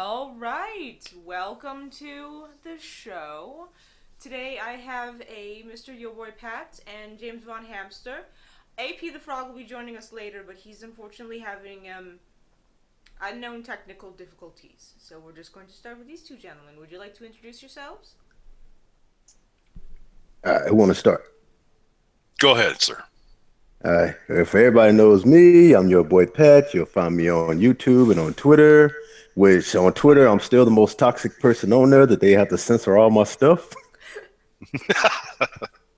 All right, welcome to the show. Today I have a Mr. Yo Boy Pat and James Von Hamster. AP the Frog will be joining us later, but he's unfortunately having unknown technical difficulties. So we're just going to start with these two gentlemen. Would you like to introduce yourselves? Who want to start? Go ahead, sir. If everybody knows me, I'm your boy Pat. You'll find me on YouTube and on Twitter. Which on Twitter, I'm still the most toxic person on there that they have to censor all my stuff.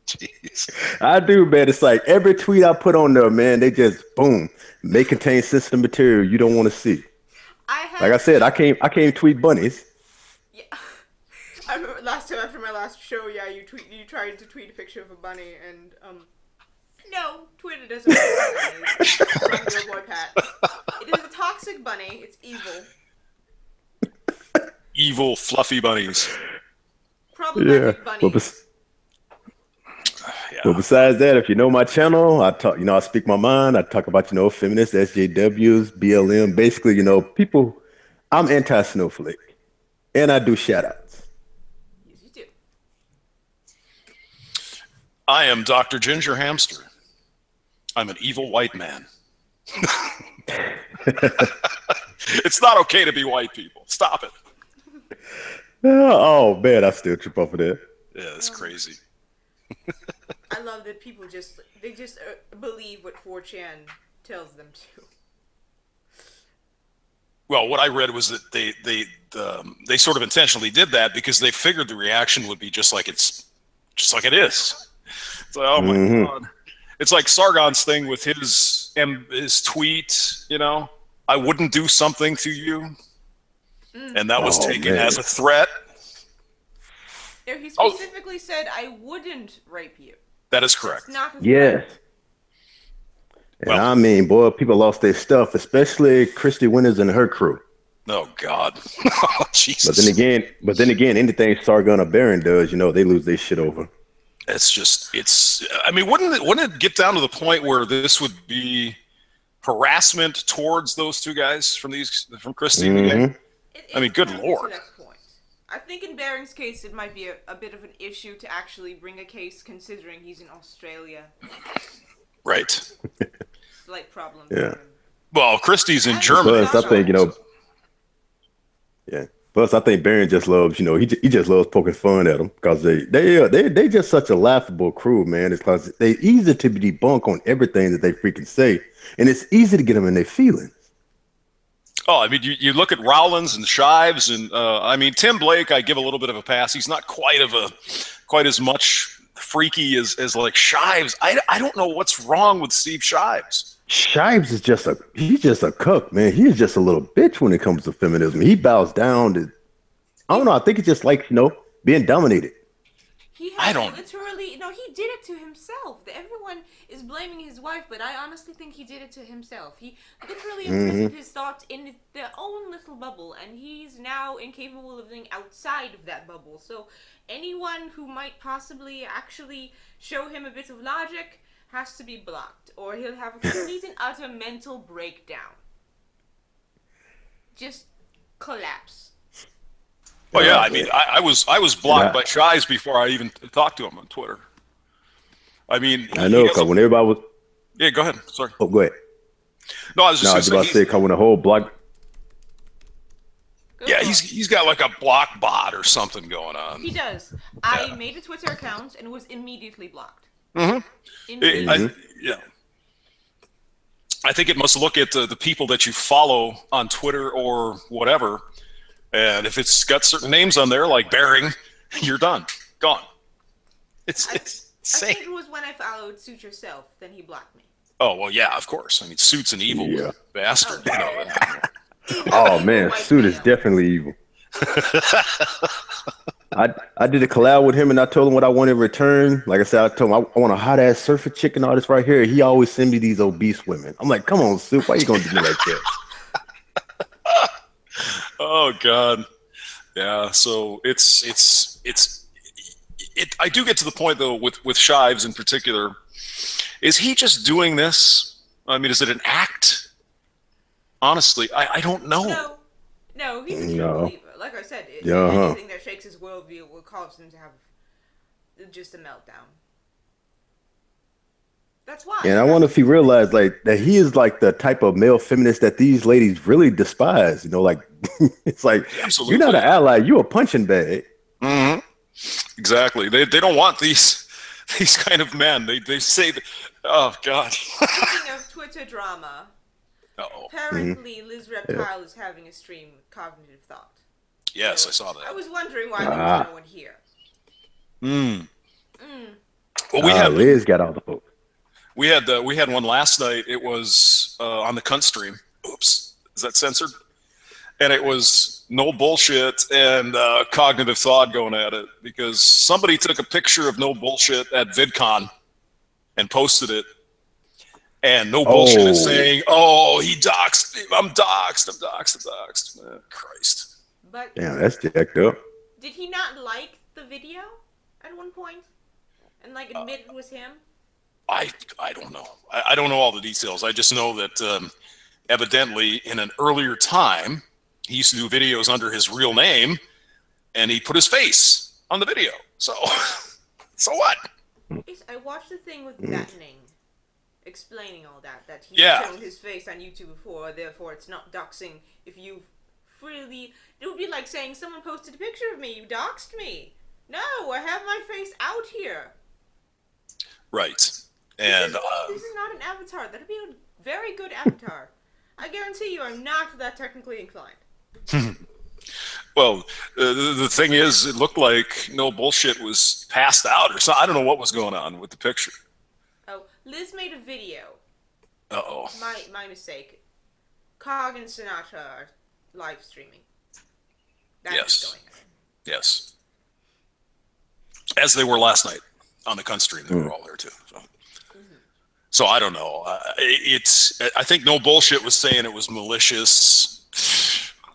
Jeez. I do, man. It's like every tweet I put on there, man, they just boom, may contain sensitive material you don't want to see. I Like I have. said, I can't tweet bunnies. Yeah. I remember last time after my last show, yeah, you tried to tweet a picture of a bunny, and no, Twitter doesn't like bunnies. I'm your boy Pat. It is a toxic bunny. It's evil. Evil, fluffy bunnies. Yeah. Problematic bunnies. But Yeah. besides that, if you know my channel, I talk, I speak my mind. I talk about, feminists, SJWs, BLM, basically, people. I'm anti-snowflake, and I do shout outs. Yes, you do. I am Dr. Ginger Hamster. I'm an evil white man. It's not okay to be white people. Stop it. Oh man, I still trip off of that. Yeah, it's crazy. I love that people they just believe what 4chan tells them to. Well, what I read was that they sort of intentionally did that because they figured the reaction would be just like it is. It's like, oh my God. It's like Sargon's thing with his tweet, I wouldn't do something to you. And that was Oh taken man, as a threat. No, he Oh, specifically said, "I wouldn't rape you." that is It's correct. not a yes. threat. And Well, I mean, boy, people lost their stuff, especially Christy Winters and her crew. oh God. Oh, But then Jesus. again, anything Sargon or Baron does, they lose their shit over. I mean, wouldn't it get down to the point where this would be harassment towards those two guys from Christie and the gang? Hmm It I mean, is good kind of to Lord. that point. I think in Baring's case, it might be a bit of an issue to actually bring a case, considering he's in Australia. Right. Slight problem for Yeah. him. Well, Christie's in And Germany. Plus, I think, So. yeah. Plus, I think Baron just loves, he just loves poking fun at them because they just such a laughable crew, man. It's because they easy to debunk on everything that they freaking say, and it's easy to get them in their feelings. Oh, I mean, you look at Rowlands and Shives, and I mean Tim Blake. I give a little bit of a pass. He's not quite as much freaky as like Shives. I don't know what's wrong with Steve Shives. Shibes is he's just a cook, man. He is just a little bitch when it comes to feminism. He bows down to, I don't He's know. I think it's just like, being dominated. He I has don't. literally, no, he did it to himself. Everyone is blaming his wife, but I honestly think he did it to himself. He literally imprisoned his thoughts in their own little bubble, and he's now incapable of living outside of that bubble. So anyone who might possibly actually show him a bit of logic has to be blocked, or he'll have a complete and utter mental breakdown. Just collapse. Oh yeah, I mean, I was blocked Yeah, by Shives before I even talked to him on Twitter. I mean, I he know, has a. because when everybody was, Yeah, go ahead. Sorry. oh, go ahead. No, I was No, just I gonna was say about to say, because when the whole block, Go yeah, for it. he's got like a block bot or something going on. He does. Yeah. I made a Twitter account and was immediately blocked. Mm-hmm. Immediately. Yeah. I think it must look at the people that you follow on Twitter or whatever, and if it's got certain names on there like Bering, you're done, gone. It's I think insane. it was when I followed Suit Yourself, then he blocked me. Oh well, yeah, of course. I mean, Suit's an evil yeah. bastard. You know that. Evil, Oh evil man, white Suit is male. definitely evil. I did a collab with him and I told him what I wanted in return. Like I said, I told him I want a hot ass surfer chick and all this right here. He always send me these obese women. I'm like, come on, Soup, why you gonna do me like that? Oh God, yeah. So I do get to the point though with Shives in particular. Is he just doing this? I mean, is it an act? Honestly, I don't know. No, No, he's a true No. believer. Like I said, Uh-huh. anything that shakes his worldview will cause him to have just a meltdown. That's why. And I That's wonder if he the reason. realized like that he is like the type of male feminist that these ladies really despise. You know, like it's like you're not an Absolutely. ally, you're a punching bag. Hmm. Exactly. They don't want these kind of men. They say that, oh God. Speaking of Twitter drama, Uh-oh. Hmm. apparently Liz Yeah. Reptile is having a stream with Cognitive Thought. Yes, So I saw I that. was wondering why there was no Ah, one here. Mm. Mm. Well, Liz got all the folks. we had one last night. It was on the cunt stream. Oops, is that censored? And it was no bullshit and cognitive thought going at it because somebody took a picture of no bullshit at VidCon and posted it. And no bullshit is Oh, saying, "Oh, he doxed me. I'm doxed. I'm doxed. I'm doxed." Christ. But damn, that's jacked up. did he not like the video at one point and like admit it was him? I don't know. I don't know all the details. I just know that evidently in an earlier time he used to do videos under his real name, and he put his face on the video. So, so what? I watched the thing with Battening explaining all that he's Yeah. shown his face on YouTube before, therefore it's not doxing if you freely. It would be like saying someone posted a picture of me, you doxed me. No, I have my face out here. Right. And This is not an avatar. That'd be a very good avatar. I guarantee you I'm not that technically inclined. well, the thing is, it looked like no bullshit was passed out or something. I don't know what was going on with the picture. Oh, Liz made a video. Uh-oh. My mistake. Cog and Sinatra are live streaming. That's Yes. what's going on. Yes. As they were last night on the cunt stream, they were all there too. So I don't know. I think no bullshit was saying it was malicious.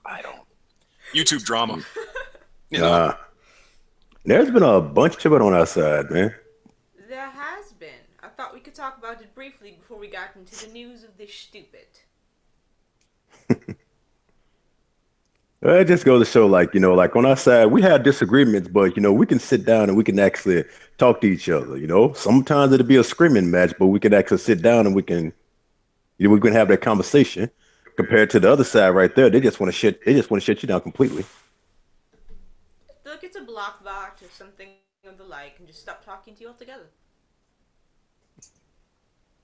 I don't. YouTube drama. You know. There's been a bunch of it on our side, man. There has been. I thought we could talk about it briefly before we got into the news of this stupid. It just goes to show, like, you know, like on our side, we have disagreements, but, you know, we can sit down and we can actually talk to each other, you know. Sometimes it'll be a screaming match, but we can actually sit down and we can have that conversation compared to the other side right there. They just want to shut you down completely. They'll get a block bot or something of the like and just stop talking to you altogether.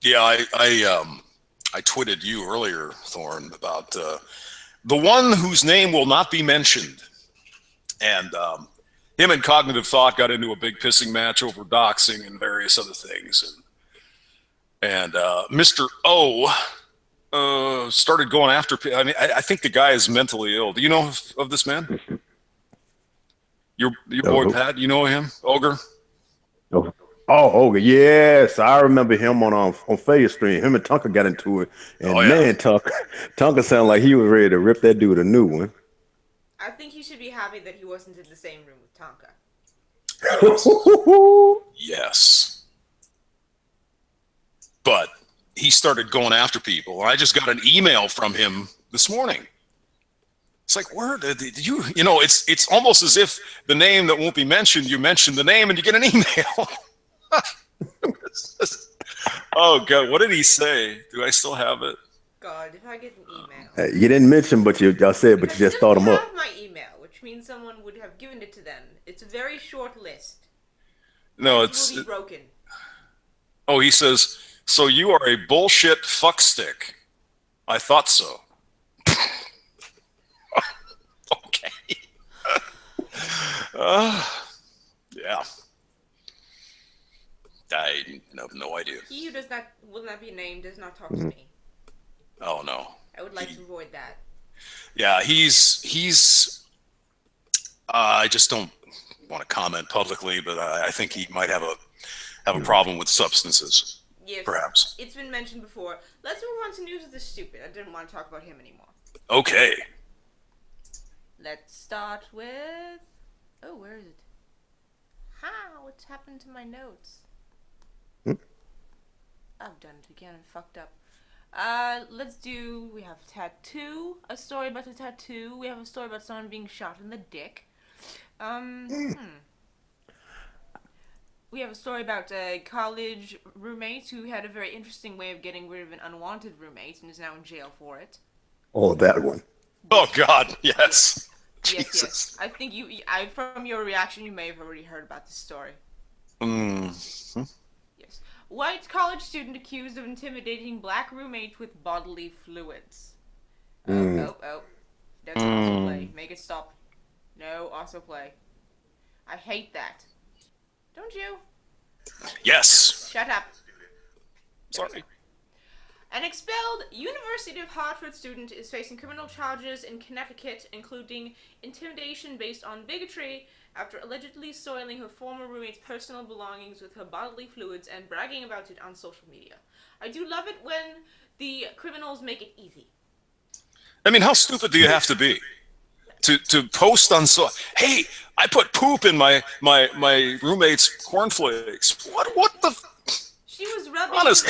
Yeah, I tweeted you earlier, Thorne, about the one whose name will not be mentioned, and him and Cognitive Thought got into a big pissing match over doxing and various other things, and Mr. O started going after. I mean, I think the guy is mentally ill. Do you know of this man? Your boy Oh, Pat, you know him, Ogre? oh, okay, yes, I remember him on Faye Stream. Him and Tonka got into it, Oh and yeah. man, Tonka sounded like he was ready to rip that dude a new one. I think he should be happy that he wasn't in the same room with Tonka. Yes. But he started going after people. I just got an email from him this morning. It's like, where did you? You know, it's almost as if the name that won't be mentioned, you mention the name and you get an email. Oh God, what did he say? Do I still have it? God, if I get an email. You didn't mention, but y'all said, but Because you he just thought doesn't him up. have my email, which means someone would have given it to them. It's a very short list. No, It will be broken. Oh, he says, so you are a bullshit fuckstick. I thought so. Okay. Yeah. I have no idea. He who will not be named does not talk to me. Oh no. I would like to avoid that. Yeah, he's. I just don't want to comment publicly, but I think he might have a problem with substances. Yes, Perhaps. it's been mentioned before. Let's move on to news of the stupid. I didn't want to talk about him anymore. Okay. Let's start with. Oh, where is it? What's happened to my notes? I've done it again and fucked up. We have tattoo, a story about a tattoo. We have a story about someone being shot in the dick. Hmm. We have a story about a college roommate who had a very interesting way of getting rid of an unwanted roommate and is now in jail for it. Oh, that one. Oh Yes. God, Yes. yes. Yes, Jesus. I think from your reaction, you may have already heard about this story. Mm. Yes. White college student accused of intimidating black roommate with bodily fluids. Oh, Mm. oh, oh. That's also play. Make it stop. No, also play. I hate that. Don't you? Yes. Shut up. Sorry. An expelled University of Hartford student is facing criminal charges in Connecticut, including intimidation based on bigotry after allegedly soiling her former roommate's personal belongings with her bodily fluids and bragging about it on social media. I do love it when the criminals make it easy. I mean, how stupid do you have to be to post on Hey, I put poop in my roommate's cornflakes. What the? She was rubbing. Honest.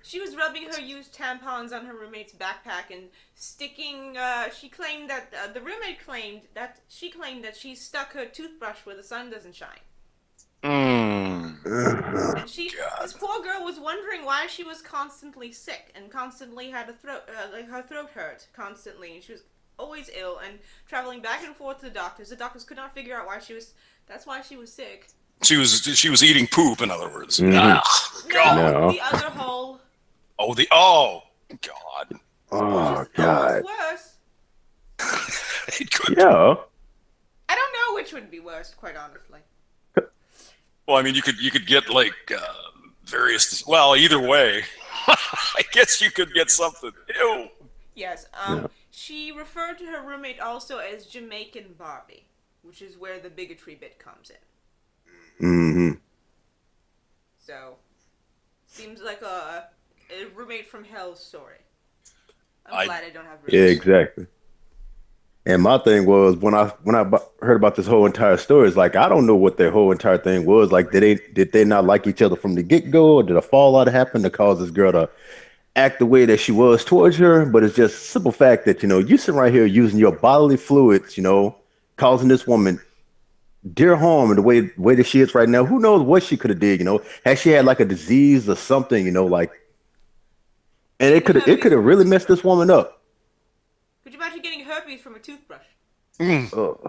She was rubbing her used tampons on her roommate's backpack and sticking. She claimed that the roommate claimed that she stuck her toothbrush where the sun doesn't shine. Mm. And this poor girl was wondering why she was constantly sick and constantly had her throat hurt constantly, and she was always ill and traveling back and forth to the doctors. The doctors could not figure out why she was. That's why she was sick. She was eating poop, in other words. Mm-hmm. God. No, the other hole. Oh, God. Oh, God. Worse. It could. Yeah. I don't know which would be worse, quite honestly. Well, I mean, you could get like various. Well, either way, I guess you could get something. Ew. Yes. Yeah. She referred to her roommate also as Jamaican Barbie, which is where the bigotry bit comes in. Mm-hmm. So, seems like a roommate from hell story. I'm glad I don't have roommates. Yeah, exactly. And my thing was when I heard about this whole entire story, it's like I don't know what their whole entire thing was. Like, did they not like each other from the get go, or did a fallout happen to cause this girl to act the way that she was towards her? But it's just simple fact that you sitting right here using your bodily fluids, causing this woman dear harm in the way that she is right now. Who knows what she could have did? Had she had like a disease or something, like, and it could have really messed this woman up. Could you imagine getting herpes from a toothbrush? Oh.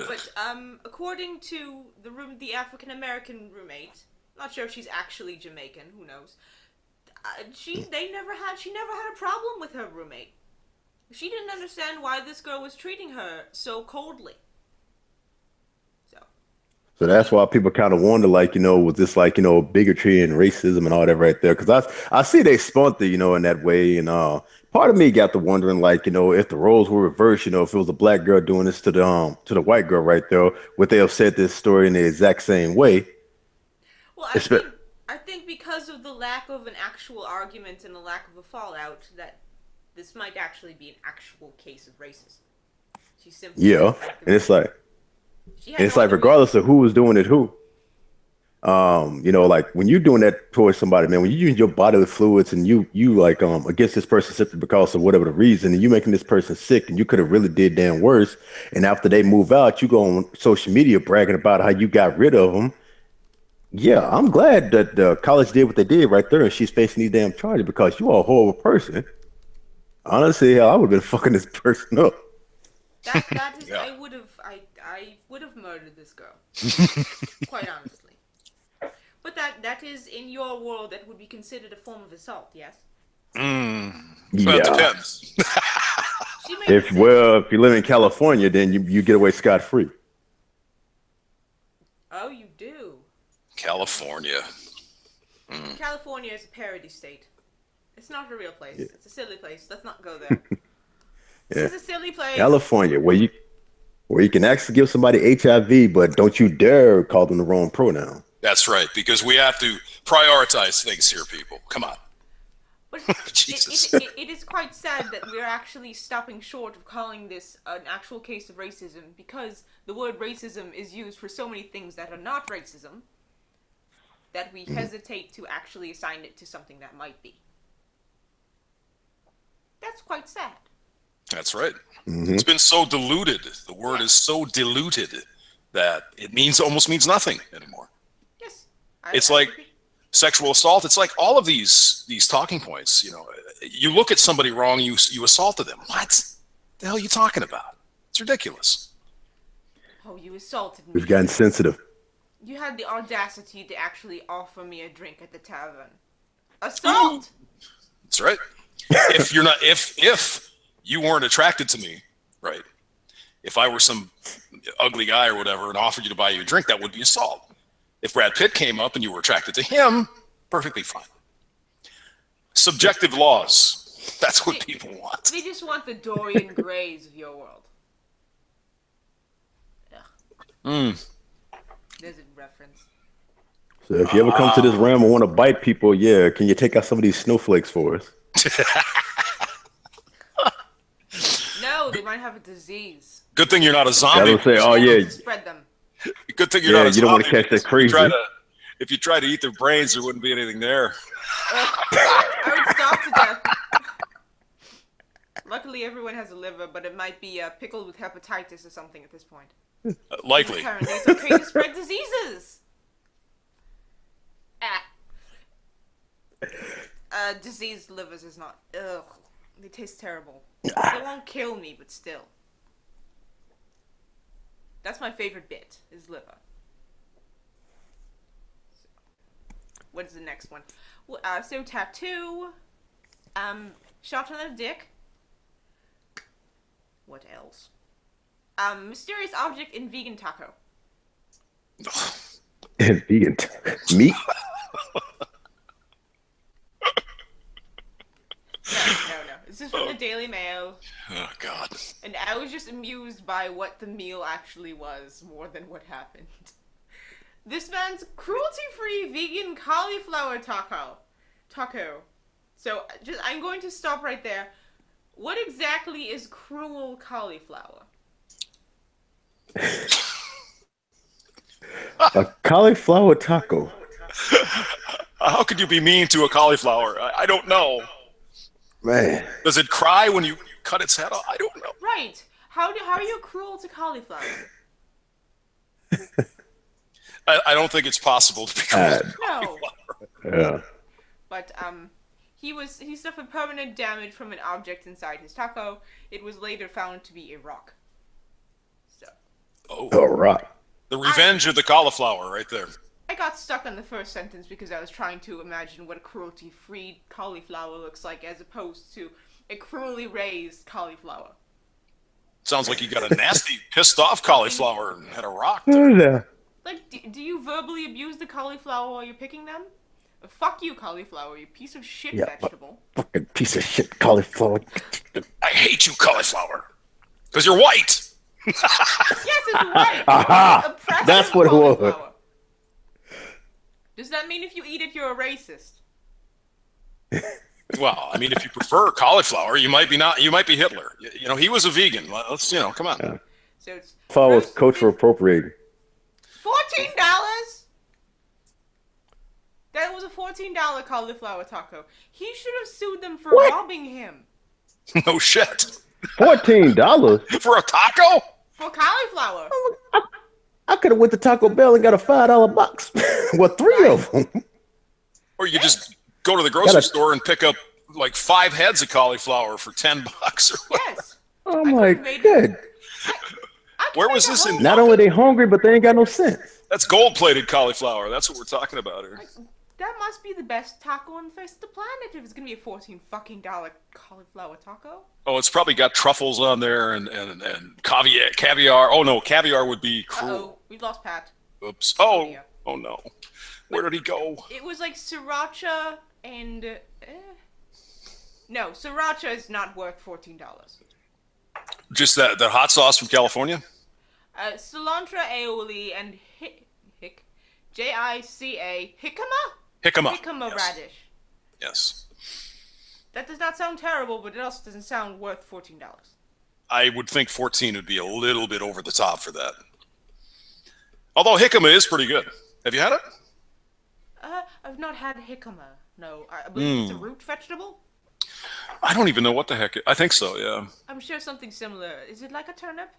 But according to the African American roommate, not sure if she's actually Jamaican. Who knows? She never had a problem with her roommate. She didn't understand why this girl was treating her so coldly. So that's why people kind of wonder, like, was this like, bigotry and racism and all that right there? Because I see they spun it, in that way. And part of me got to wondering, like, if the roles were reversed, if it was a black girl doing this to the white girl right there, would they have said this story in the exact same way? Well, I think because of the lack of an actual argument and the lack of a fallout, that this might actually be an actual case of racism. She simply and it's like regardless of who was doing it, like when you're doing that towards somebody, man, when you use your bodily fluids and you like against this person simply because of whatever the reason, and you making this person sick, and you could have really did damn worse. And after they move out, you go on social media bragging about how you got rid of them. Yeah, I'm glad that the college did what they did right there, and she's facing these damn charges because you are a horrible person. Honestly, hell, I would have been fucking this person up. That is, yeah. I would have murdered this girl. Quite honestly. But that is, in your world, that would be considered a form of assault, yes? Well, it depends. If you live in California, then you get away scot-free. Oh, you do? California. California is a parody state. It's not a real place. Yeah. It's a silly place. Let's not go there. This is a silly place. California, where you can actually give somebody HIV, but don't you dare call them the wrong pronoun. That's right, because we have to prioritize things here, people. Come on. But it is quite sad that we're actually stopping short of calling this an actual case of racism, because the word racism is used for so many things that are not racism that we hesitate to actually assign it to something that might be. That's quite sad. That's right. It's been so diluted. The word is so diluted that it almost means nothing anymore. Yes. It's like sexual assault. It's like all of these talking points. You know, you look at somebody wrong, you assaulted them. What the hell are you talking about? It's ridiculous. Oh, you assaulted me. We've gotten sensitive. You had the audacity to actually offer me a drink at the tavern. Assault! That's right. If you weren't attracted to me, right? If I were some ugly guy or whatever and offered you to buy you a drink, that would be assault. If Brad Pitt came up and you were attracted to him, perfectly fine. Subjective laws. That's what people want. They just want the Dorian Grays of your world. There's a reference. So if you ever come to this realm and want to bite people, yeah, can you take out some of these snowflakes for us? No, they might have a disease. Good thing you're not a zombie. Say, oh yeah, Spread them. Good thing you're not a zombie. You don't want to catch that crazy. If you try to eat their brains, there wouldn't be anything there. I would starve to death. Luckily, everyone has a liver, but it might be pickled with hepatitis or something at this point. Likely. Apparently, it's okay to spread diseases. Diseased livers is not. Ugh, they taste terrible. They won't kill me, but still. That's my favorite bit, is liver. What is the next one? So tattoo, shot on the dick. What else? Mysterious object in vegan taco. And vegan meat. No. This is from the Daily Mail. Oh God. And I was just amused by what the meal actually was more than what happened. This man's cruelty-free vegan cauliflower taco. So I'm going to stop right there. What exactly is cruel cauliflower? A cauliflower taco. How could you be mean to a cauliflower? I don't know. Man. Does it cry when you cut its head off? I don't know. Right. How are you cruel to cauliflower? I don't think it's possible to be cruel to No. Yeah. But he suffered permanent damage from an object inside his taco. It was later found to be a rock. So. A rock. The revenge of the cauliflower, right there. I got stuck on the first sentence because I was trying to imagine what a cruelty-free cauliflower looks like as opposed to a cruelly raised cauliflower. Sounds like you got a nasty, pissed-off cauliflower and had a rock there. Yeah. Like, do you verbally abuse the cauliflower while you're picking them? Fuck you, cauliflower, you piece of shit vegetable. Fucking piece of shit cauliflower. I hate you, cauliflower. Because you're white. Yes, it's white. Aha! That's what it was. Does that mean if you eat it, you're a racist? Well, I mean, if you prefer cauliflower, you might be Hitler. You know, he was a vegan. Let's, come on. Yeah. So it's Follows cultural appropriating. $14? That was a $14 cauliflower taco. He should have sued them for robbing him. No shit. $14 for a taco? For cauliflower. I could have went to Taco Bell and got a $5 box. Well, 3 of them. Or you just go to the grocery store and pick up like 5 heads of cauliflower for $10 or what? Yes. Oh my god. Where was this in? Not only they hungry, but they ain't got no sense. That's gold-plated cauliflower. That's what we're talking about here. That must be the best taco on the face of the planet if it's gonna be a $14 fucking cauliflower taco. Oh, it's probably got truffles on there and caviar. Oh no, caviar would be cruel. Uh-oh, we lost Pat. Oops. Oh no. Where did he go? It was like sriracha and no, sriracha is not worth $14. Just that hot sauce from California? Cilantro aioli and J-I-C-A Jicama yes. Radish. Yes. That does not sound terrible, but it also doesn't sound worth $14. I would think 14 would be a little bit over the top for that. Although jicama is pretty good. Have you had it? I've not had jicama. No, I believe it's a root vegetable. I don't even know what the heck. I think so. Yeah. I'm sure something similar. Is it like a turnip?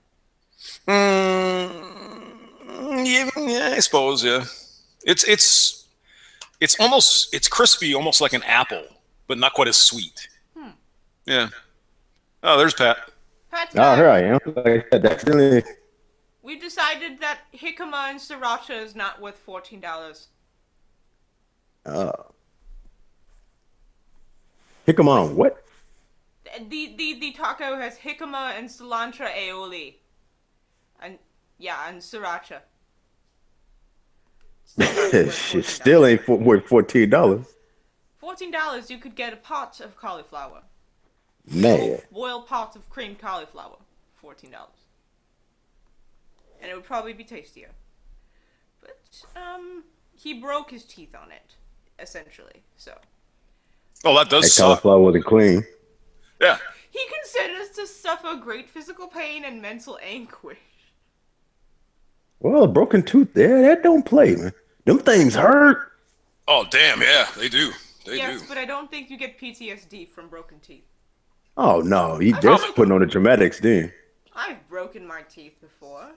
Yeah, I suppose. Yeah. It's it's crispy, almost like an apple, but not quite as sweet. Yeah. Oh, there's Pat. Pat's Oh, here back. I am. Like I said, that's really. We've decided that jicama and sriracha is not worth $14. Uh, Hickamon, what? The taco has jicama and cilantro aioli. And yeah, and sriracha. Still not worth Shit, $14. still ain't worth $14. $14, you could get a pot of cauliflower. Man. Boiled pot of creamed cauliflower. $14. And it would probably be tastier. But, he broke his teeth on it, essentially, so. Oh, that does That suck. cauliflower wasn't clean. Yeah. He considers to suffer great physical pain and mental anguish. Well, a broken tooth there, that don't play, man. Them things hurt. Oh, damn. Yeah, they do. They Yes, do. but I don't think you get PTSD from broken teeth. Oh, no. He I've just broken- putting on the dramatics then. I've broken my teeth before.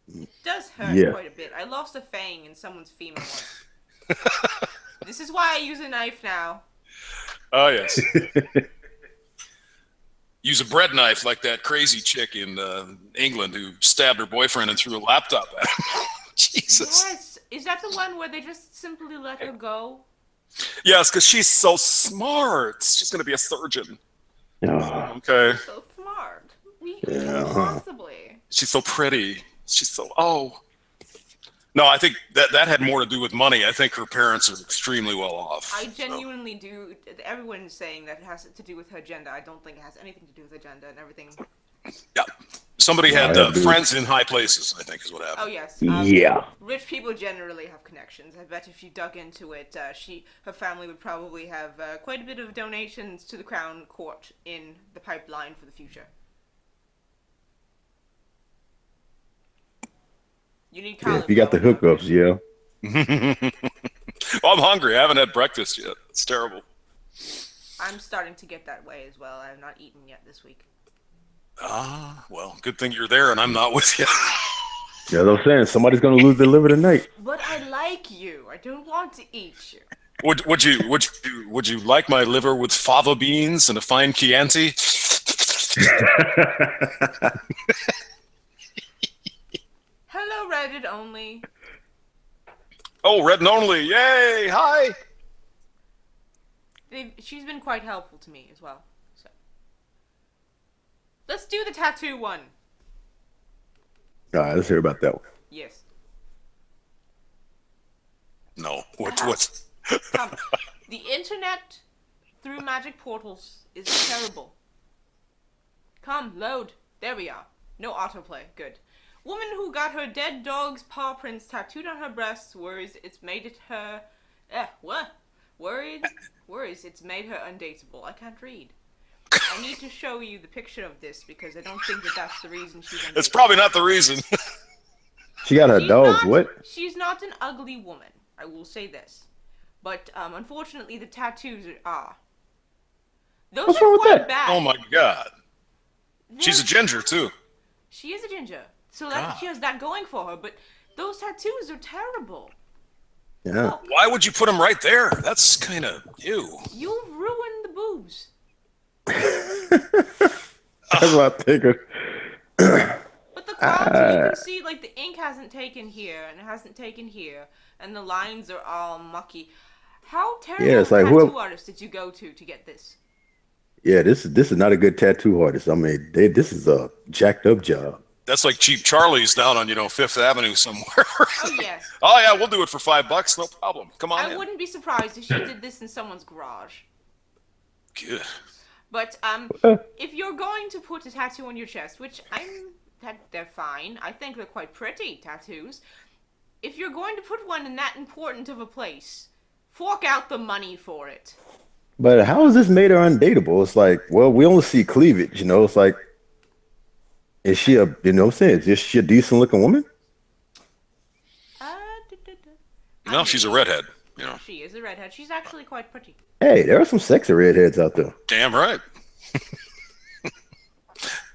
It does hurt Yeah. quite a bit. I lost a fang in someone's femur once. This is why I use a knife now. Oh, yes. Use a bread knife like that crazy chick in England who stabbed her boyfriend and threw a laptop at him. Jesus. Yes. Is that the one where they just simply let her go? Yes, because she's so smart. She's going to be a surgeon. Oh, Okay. So smart. Yeah. Possibly. She's so pretty. She's so, oh. No, I think that had more to do with money. I think her parents are extremely well off. I genuinely do. Everyone's saying that it has to do with her gender. I don't think it has anything to do with her gender and everything. Yeah. Somebody had I do. friends in high places, I think is what happened. Oh yes. yeah. Rich people generally have connections. I bet if you dug into it, her family would probably have quite a bit of donations to the Crown Court in the pipeline for the future. You need Yeah, if you got the hookups, yeah. Well, I'm hungry. I haven't had breakfast yet. It's terrible. I'm starting to get that way as well. I have not eaten yet this week. Ah, well, good thing you're there and I'm not with you. Yeah, that's what I'm saying. Somebody's gonna lose their liver tonight. But I like you. I don't want to eat you. Would you like my liver with fava beans and a fine Chianti? Hello, Reddit only. Oh, red and only! Yay! Hi. She's been quite helpful to me as well. So let's do the tattoo one. All right, let's hear about that one. Yes. No. What's? Come. The internet through magic portals is terrible. Come, load. There we are. No autoplay. Good. Woman who got her dead dog's paw prints tattooed on her breasts worries it's made it her... what? Worries it's made her undateable. I can't read. I need to show you the picture of this because I don't think that's the reason she's undateable. It's probably not the reason. She got her She's dogs. not- What? She's not an ugly woman. I will say this. But, unfortunately, the tattoos are. Those What's are wrong with quite that? bad. Oh my God. She's a ginger too. She is a ginger. So that she has that going for her, but those tattoos are terrible. Yeah. Why would you put them right there? That's kind of ew. You've ruined the boobs. That's what I figured. But the quality, you can see, like, the ink hasn't taken here, and it hasn't taken here, and the lines are all mucky. How terrible Yeah, it's like, tattoo artist did you go to get this? Yeah, this is not a good tattoo artist. I mean, this is a jacked up job. That's like Cheap Charlie's down on Fifth Avenue somewhere. Oh, yes. Oh yeah, we'll do it for $5. No problem. Come on I in. wouldn't be surprised if she did this in someone's garage. Good. But if you're going to put a tattoo on your chest, which they're fine. I think they're quite pretty tattoos. If you're going to put one in that important of a place, fork out the money for it. But how is this made her undateable? It's like, well, we only see cleavage, It's like, is she a, is she a decent looking woman? No, she's a redhead. You know. She is a redhead. She's actually quite pretty. Hey, there are some sexy redheads out there. Damn right.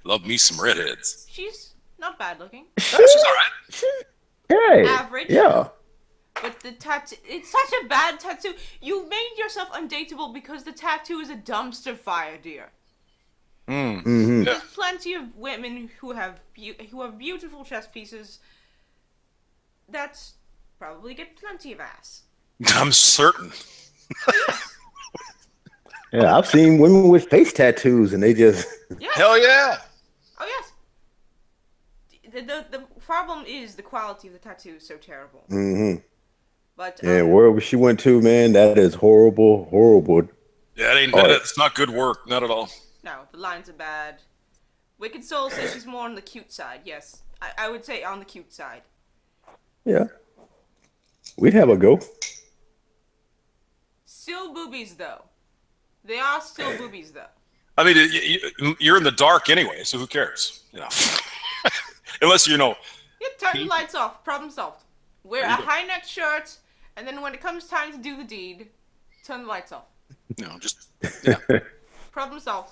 Love me some redheads. She's not bad looking. She's all right. Hey, Average. yeah. But the tattoo, it's such a bad tattoo. You made yourself undateable because the tattoo is a dumpster fire, dear. Mm-hmm. There's plenty of women who have beautiful chest pieces that probably get plenty of ass. I'm certain. Yeah, I've seen women with face tattoos, and they just Yes. Hell yeah. Oh yes. The problem is the quality of the tattoo is so terrible. mm-hmm. But Yeah, wherever she went to, man, that is horrible. Yeah, it's not good work, not at all. no, the lines are bad. Wicked Soul says she's more on the cute side. Yes, I would say on the cute side. Yeah, we'd have a go. Still boobies though. They are still boobies though. I mean, you're in the dark anyway, so who cares? You know, unless you know. Yeah, turn the lights off. Problem solved. Wear a high neck shirt, and then when it comes time to do the deed, turn the lights off. No, just Problem solved.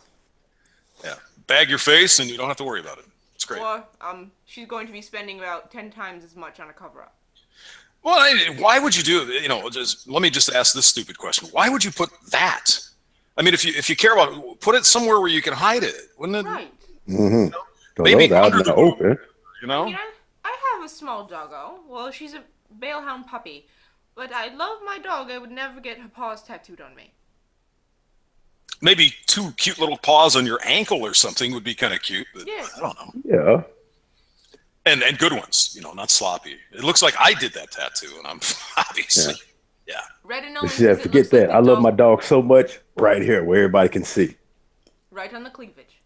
yeah. Bag your face, and you don't have to worry about it. It's great. Or she's going to be spending about 10 times as much on a cover up. Well, why would you do? You know, let me just ask this stupid question: why would you put that? I mean, if you care about it, put it somewhere where you can hide it, wouldn't it? Right. Mm-hmm. Maybe out under in the open. You know. I mean, I have a small doggo. Well, she's a Balehound puppy. But I love my dog. I would never get her paws tattooed on me. Maybe 2 cute little paws on your ankle or something would be kind of cute. But Yeah. I don't know. Yeah. And good ones, you know, not sloppy. It looks like I did that tattoo, and I'm obviously, yeah. Red and only Yeah, says it forget looks like that. the I love dog- my dog so much. Right here, where everybody can see. Right on the cleavage.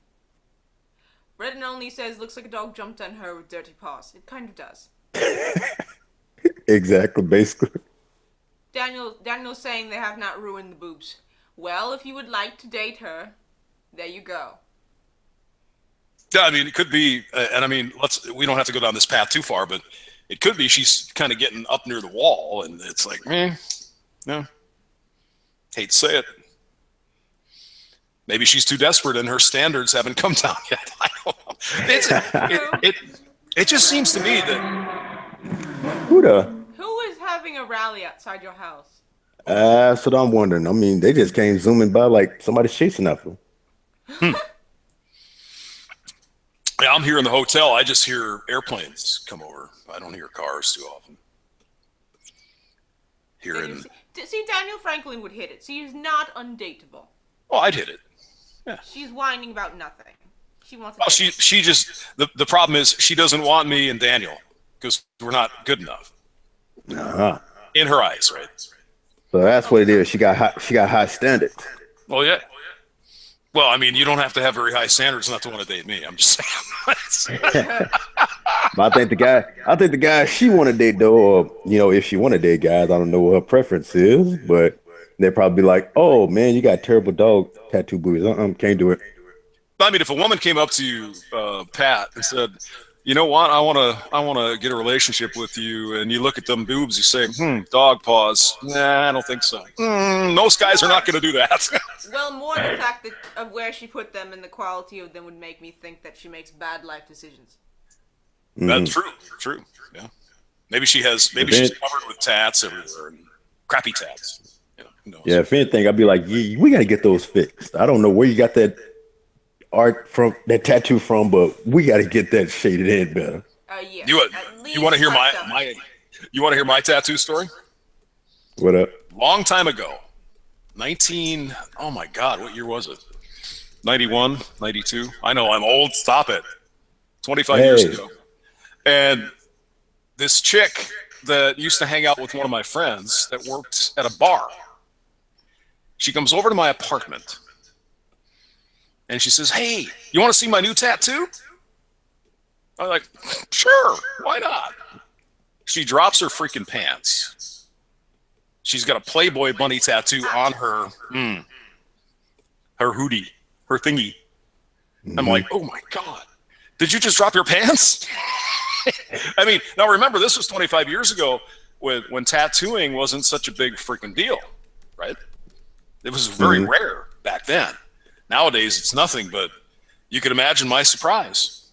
Red and only says looks like a dog jumped on her with dirty paws. It kind of does. Exactly, basically. Daniel's saying they have not ruined the boobs. Well, if you would like to date her, there you go. Yeah, I mean, it could be, and I mean, we don't have to go down this path too far, but it could be she's kind of getting up near the wall, and it's like, no. Hate to say it. Maybe she's too desperate, and her standards haven't come down yet. I don't know. It just seems to me that Who is having a rally outside your house? that's what I'm wondering. I mean, they just came zooming by like somebody's chasing after them. Yeah, I'm here in the hotel. I just hear airplanes come over. I don't hear cars too often. See, Daniel Franklin would hit it. She is not undateable. Oh, I'd hit it. Yeah. She's whining about nothing. She wants. Well, she just the problem is she doesn't want me and Daniel because we're not good enough in her eyes, right? So that's what it is. She got high standards. Oh yeah. Well, I mean, you don't have to have very high standards not to want to date me. I'm just saying. But I think the guy she want to date though, or if she want to date guys, I don't know what her preference is, but they'd probably be like, "Oh man, you got terrible dog tattoo boobies. Can't do it." I mean, if a woman came up to you, Pat, and said, "You know what? I want to get a relationship with you," and you look at them boobs, you say, dog paws. Nah, I don't think so. Most guys are not going to do that. Well, more the fact of where she put them and the quality of them would make me think that she makes bad life decisions. That's true. Yeah. Maybe she's covered with tats everywhere, and crappy tats. Who knows? Yeah, if anything, I'd be like, "Yeah, we got to get those fixed." I don't know where you got that art from, that tattoo from, but we got to get that shaded in better. Yeah. You want to hear my tattoo story? What up? Long time ago, oh my God, what year was it? 91, 92. I know I'm old. Stop it. 25 years ago. And this chick that used to hang out with one of my friends that worked at a bar, she comes over to my apartment and she says, "Hey, you want to see my new tattoo?" I'm like, "Sure, why not?" She drops her freaking pants. She's got a Playboy bunny tattoo on her hoodie, her thingy. I'm like, "Oh my God, did you just drop your pants?" I mean, now remember, this was 25 years ago. when tattooing wasn't such a big freaking deal, right? It was very rare back then. Nowadays, it's nothing, but you can imagine my surprise.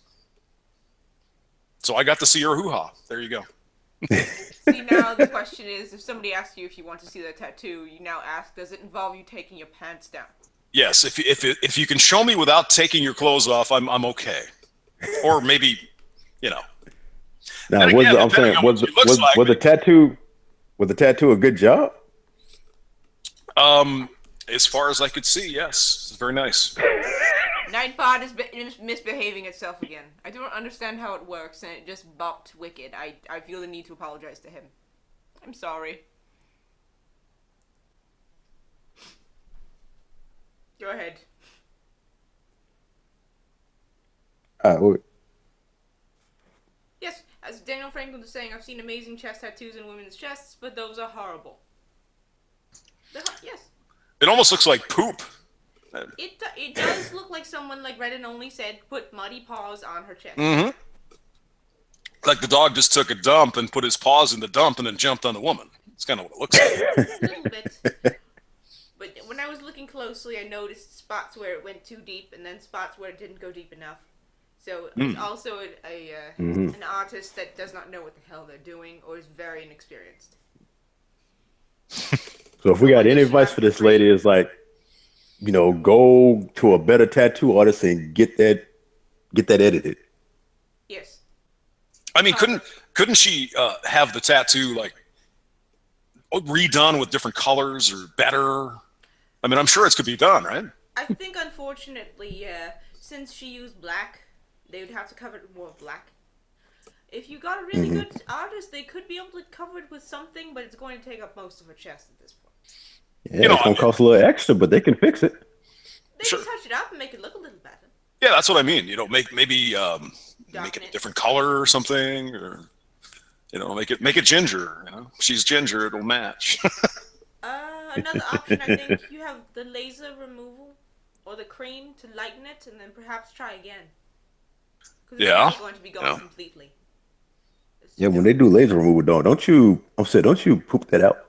So I got to see her hoo-ha. There you go. See, now the question is, if somebody asks you if you want to see that tattoo, you now ask, does it involve you taking your pants down? Yes, if you can show me without taking your clothes off, I'm okay. Or maybe, you know. Now, I'm saying, was the tattoo a good job? As far as I could see, yes, it's very nice. Nightbot is misbehaving itself again. I don't understand how it works, and it just bopped wicked. I feel the need to apologize to him. I'm sorry. Go ahead. Yes, as Daniel Franklin was saying, I've seen amazing chest tattoos in women's chests, but those are horrible. Yes. It almost looks like poop. It does look like someone, like Reddit only said, put muddy paws on her chest. Mm-hmm. Like the dog just took a dump and put his paws in the dump and then jumped on the woman. It's kind of what it looks like. A little bit. But when I was looking closely, I noticed spots where it went too deep and then spots where it didn't go deep enough. So it's also an artist that does not know what the hell they're doing or is very inexperienced. So if we got any advice for this lady, is like, you know, go to a better tattoo artist and get that edited. Yes. I mean, couldn't she have the tattoo like redone with different colors or better? I mean, I'm sure it could be done, right? I think, unfortunately, since she used black, they would have to cover it with more black. If you got a really good artist, they could be able to cover it with something, but it's going to take up most of her chest at this point. Yeah, it's going to cost a little extra, but they can fix it. They can touch it up and make it look a little better. Yeah, that's what I mean. You know, maybe make it a different color or something, or you know, make it ginger. You know, she's ginger, it'll match. Another option, I think, you have the laser removal or the cream to lighten it, and then perhaps try again. Because it's not going to be gone completely. Yeah, when they do laser removal, don't you poop that out?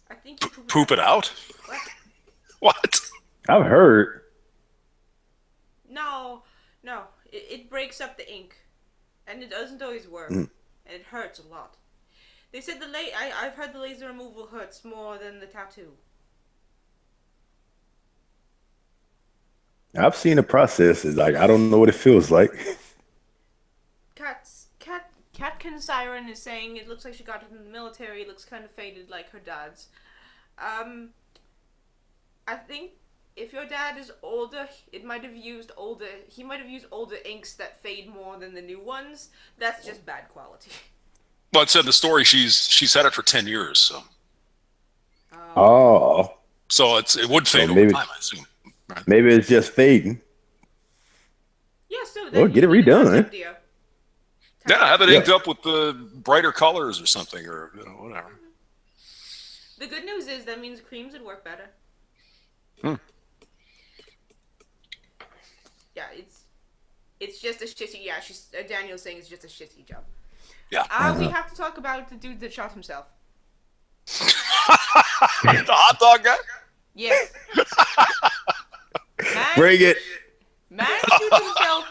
I think you poop it out? What? I've heard. No. It breaks up the ink, and it doesn't always work, and it hurts a lot. They said I've heard the laser removal hurts more than the tattoo. I've seen the process. It's like, I don't know what it feels like. Catkin Siren is saying it looks like she got it in the military. It looks kind of faded like her dad's. I think if your dad is older, he might have used older inks that fade more than the new ones. That's just bad quality. Well, it said in the story she's had it for 10 years, so. Oh. So it would fade over time, I assume. Right. Maybe it's just fading. Yeah, so well, get it redone, eh? Yeah, have it inked up with the brighter colors or something, or you know, whatever. The good news is that means creams would work better. Yeah, it's just a shitty. Yeah, Daniel's saying it's just a shitty job. Yeah. We have to talk about the dude that shot himself. The hot dog guy? Yes. Bring it. Man shoots himself.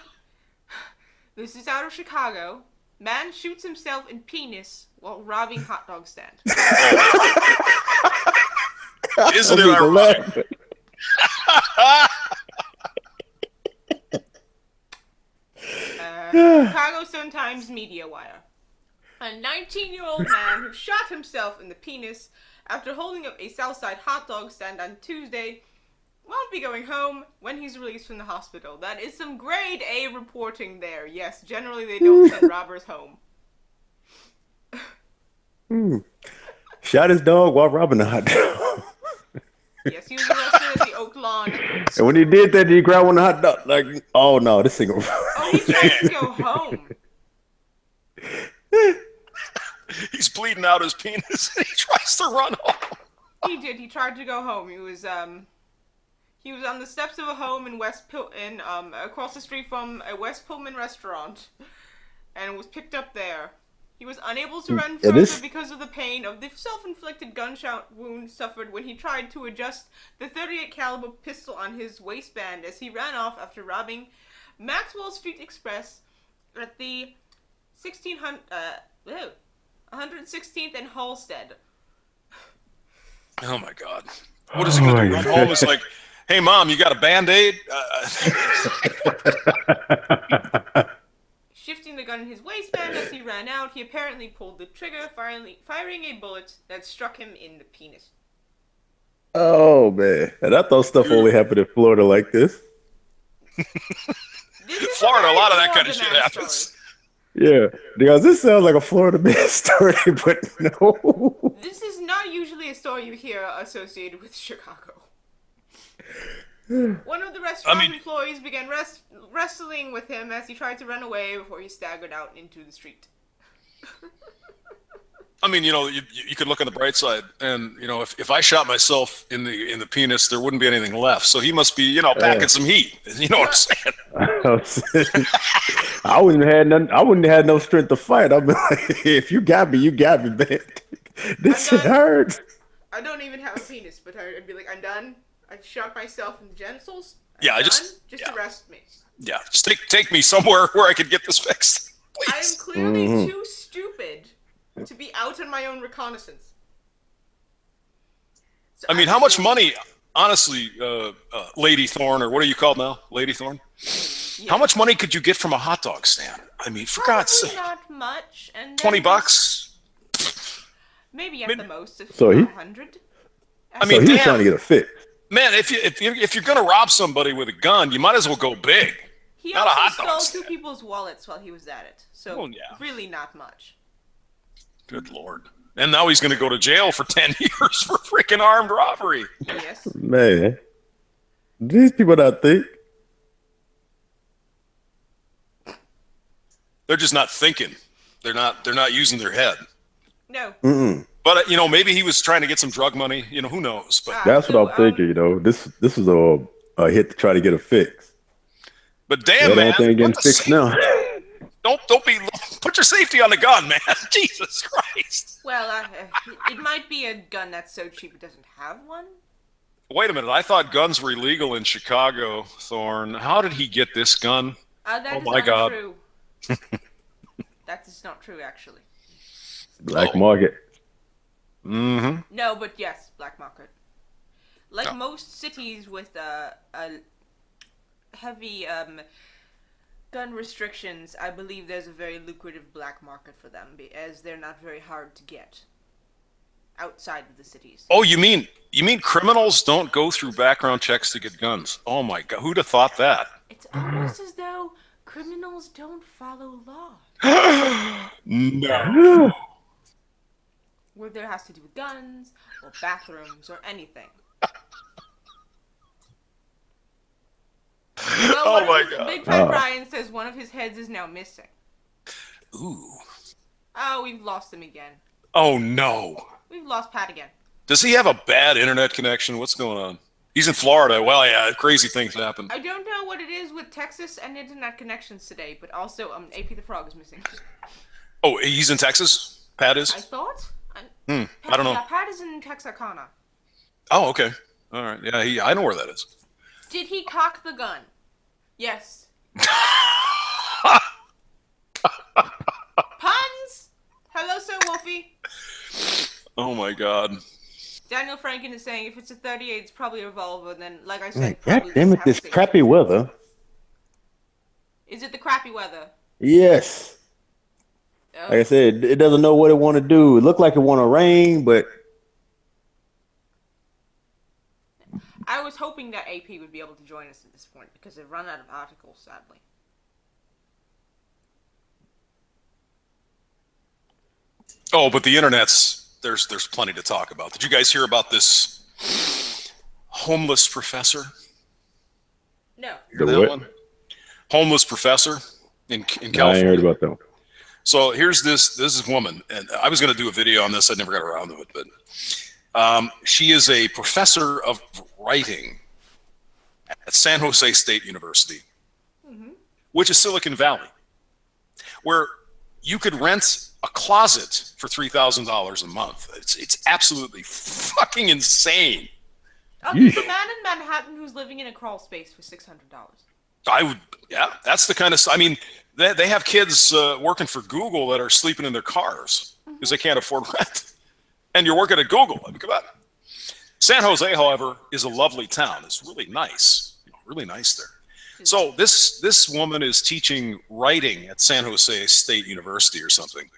This is out of Chicago. Man shoots himself in penis while robbing hot dog stand. Isn't it ironic? Chicago Sun-Times Media Wire. A 19-year-old man who shot himself in the penis after holding up a Southside hot dog stand on Tuesday won't be going home when he's released from the hospital. That is some grade A reporting there. Yes, generally they don't send robbers home. Shot his dog while robbing a hot dog. Yes, he was arrested at the Oak Lawn. And when he did that, he grabbed one of the hot dog. Like, oh no, this thing. Oh, he tried to go home. He's bleeding out his penis and he tries to run home. He did. He tried to go home. He was on the steps of a home in across the street from a West Pullman restaurant, and was picked up there. He was unable to run Yeah, further because of the pain of the self-inflicted gunshot wound suffered when he tried to adjust the .38 caliber pistol on his waistband as he ran off after robbing Maxwell Street Express at the 116th and Halstead. Oh my God! What is he going to do? Run home? It's like, hey mom, you got a Band-Aid? Shifting the gun in his waistband as he ran out, he apparently pulled the trigger, firing a bullet that struck him in the penis. Oh man, and I thought stuff only happened in Florida like this. Florida, a lot of that kind of shit happens. Story. Yeah, because this sounds like a Florida man story, but no. This is not usually a story you hear associated with Chicago. One of the restaurant employees began wrestling with him as he tried to run away before he staggered out into the street. I mean, you know, you could look on the bright side, and you know, if I shot myself in the penis, there wouldn't be anything left. So he must be, you know, packing some heat. You know what I'm saying? I wouldn't have had no strength to fight. I'd be like, if you got me, you got me, man. This shit hurts. I don't even have a penis, but I'd be like, I'm done. I shot myself in the genitals. Just arrest me. Yeah, just take me somewhere where I could get this fixed, please. I am clearly too stupid to be out on my own reconnaissance. So I mean, how much money, honestly, Lady Thorne, or what are you called now? Lady Thorne? Yeah. How much money could you get from a hot dog stand? I mean, for God's sake. Not much. And $20? Maybe at the most, so he, 100. I mean, so he was trying to get a fix. Man, if you're gonna rob somebody with a gun, you might as well go big. He also stole 2 people's wallets while he was at it, so really not much. Good Lord! And now he's gonna go to jail for 10 years for freaking armed robbery. Yes. Man, these people not think. They're just not thinking. They're not using their head. No. Mm-mm. But you know, maybe he was trying to get some drug money. You know, who knows? But that's what I'm thinking. You know, this is a hit to try to get a fix. But damn, man, getting fixed now. Don't put your safety on the gun, man. Jesus Christ. Well, it might be a gun that's so cheap it doesn't have one. Wait a minute. I thought guns were illegal in Chicago, Thorne. How did he get this gun? That is my God. True. That is not true, actually. Black market. Mm-hmm. No, but yes, black market. Like most cities with a heavy gun restrictions, I believe there's a very lucrative black market for them, as they're not very hard to get outside of the cities. Oh, you mean criminals don't go through background checks to get guns? Oh my God, who'd have thought that? It's almost as though criminals don't follow law. No. Whether it has to do with guns, or bathrooms, or anything. Well, oh my God. Big Fat Brian says one of his heads is now missing. Ooh. Oh, we've lost him again. Oh no. We've lost Pat again. Does he have a bad internet connection? What's going on? He's in Florida. Well, yeah, crazy things happen. I don't know what it is with Texas and internet connections today, but also AP the Frog is missing. Oh, he's in Texas? Pat is? I thought. I don't know. Yeah, Pat is in Texarkana. Oh, okay. All right. Yeah, I know where that is. Did he cock the gun? Yes. Puns? Hello, Sir Wolfie. Oh my God. Daniel Franken is saying if it's a 38, it's probably a revolver. And then, like I said, God damn it, this crappy weather. Is it the crappy weather? Yes. Oh. Like I said, it doesn't know what it want to do. It looked like it want to rain, but I was hoping that AP would be able to join us at this point because they've run out of articles, sadly. Oh, but the internet's there's plenty to talk about. Did you guys hear about this homeless professor? No. The what? Homeless professor in California. I ain't heard about that one. So here's this woman, and I was going to do a video on this. I never got around to it, but she is a professor of writing at San Jose State University, which is Silicon Valley, where you could rent a closet for $3,000 a month. It's absolutely fucking insane. Oh, there's a man in Manhattan who's living in a crawl space for $600. I would, yeah, that's the kind of, I mean, they have kids working for Google that are sleeping in their cars because they can't afford rent. And you're working at Google. I mean, come on. San Jose, however, is a lovely town. It's really nice, really nice there. So this woman is teaching writing at San Jose State University or something,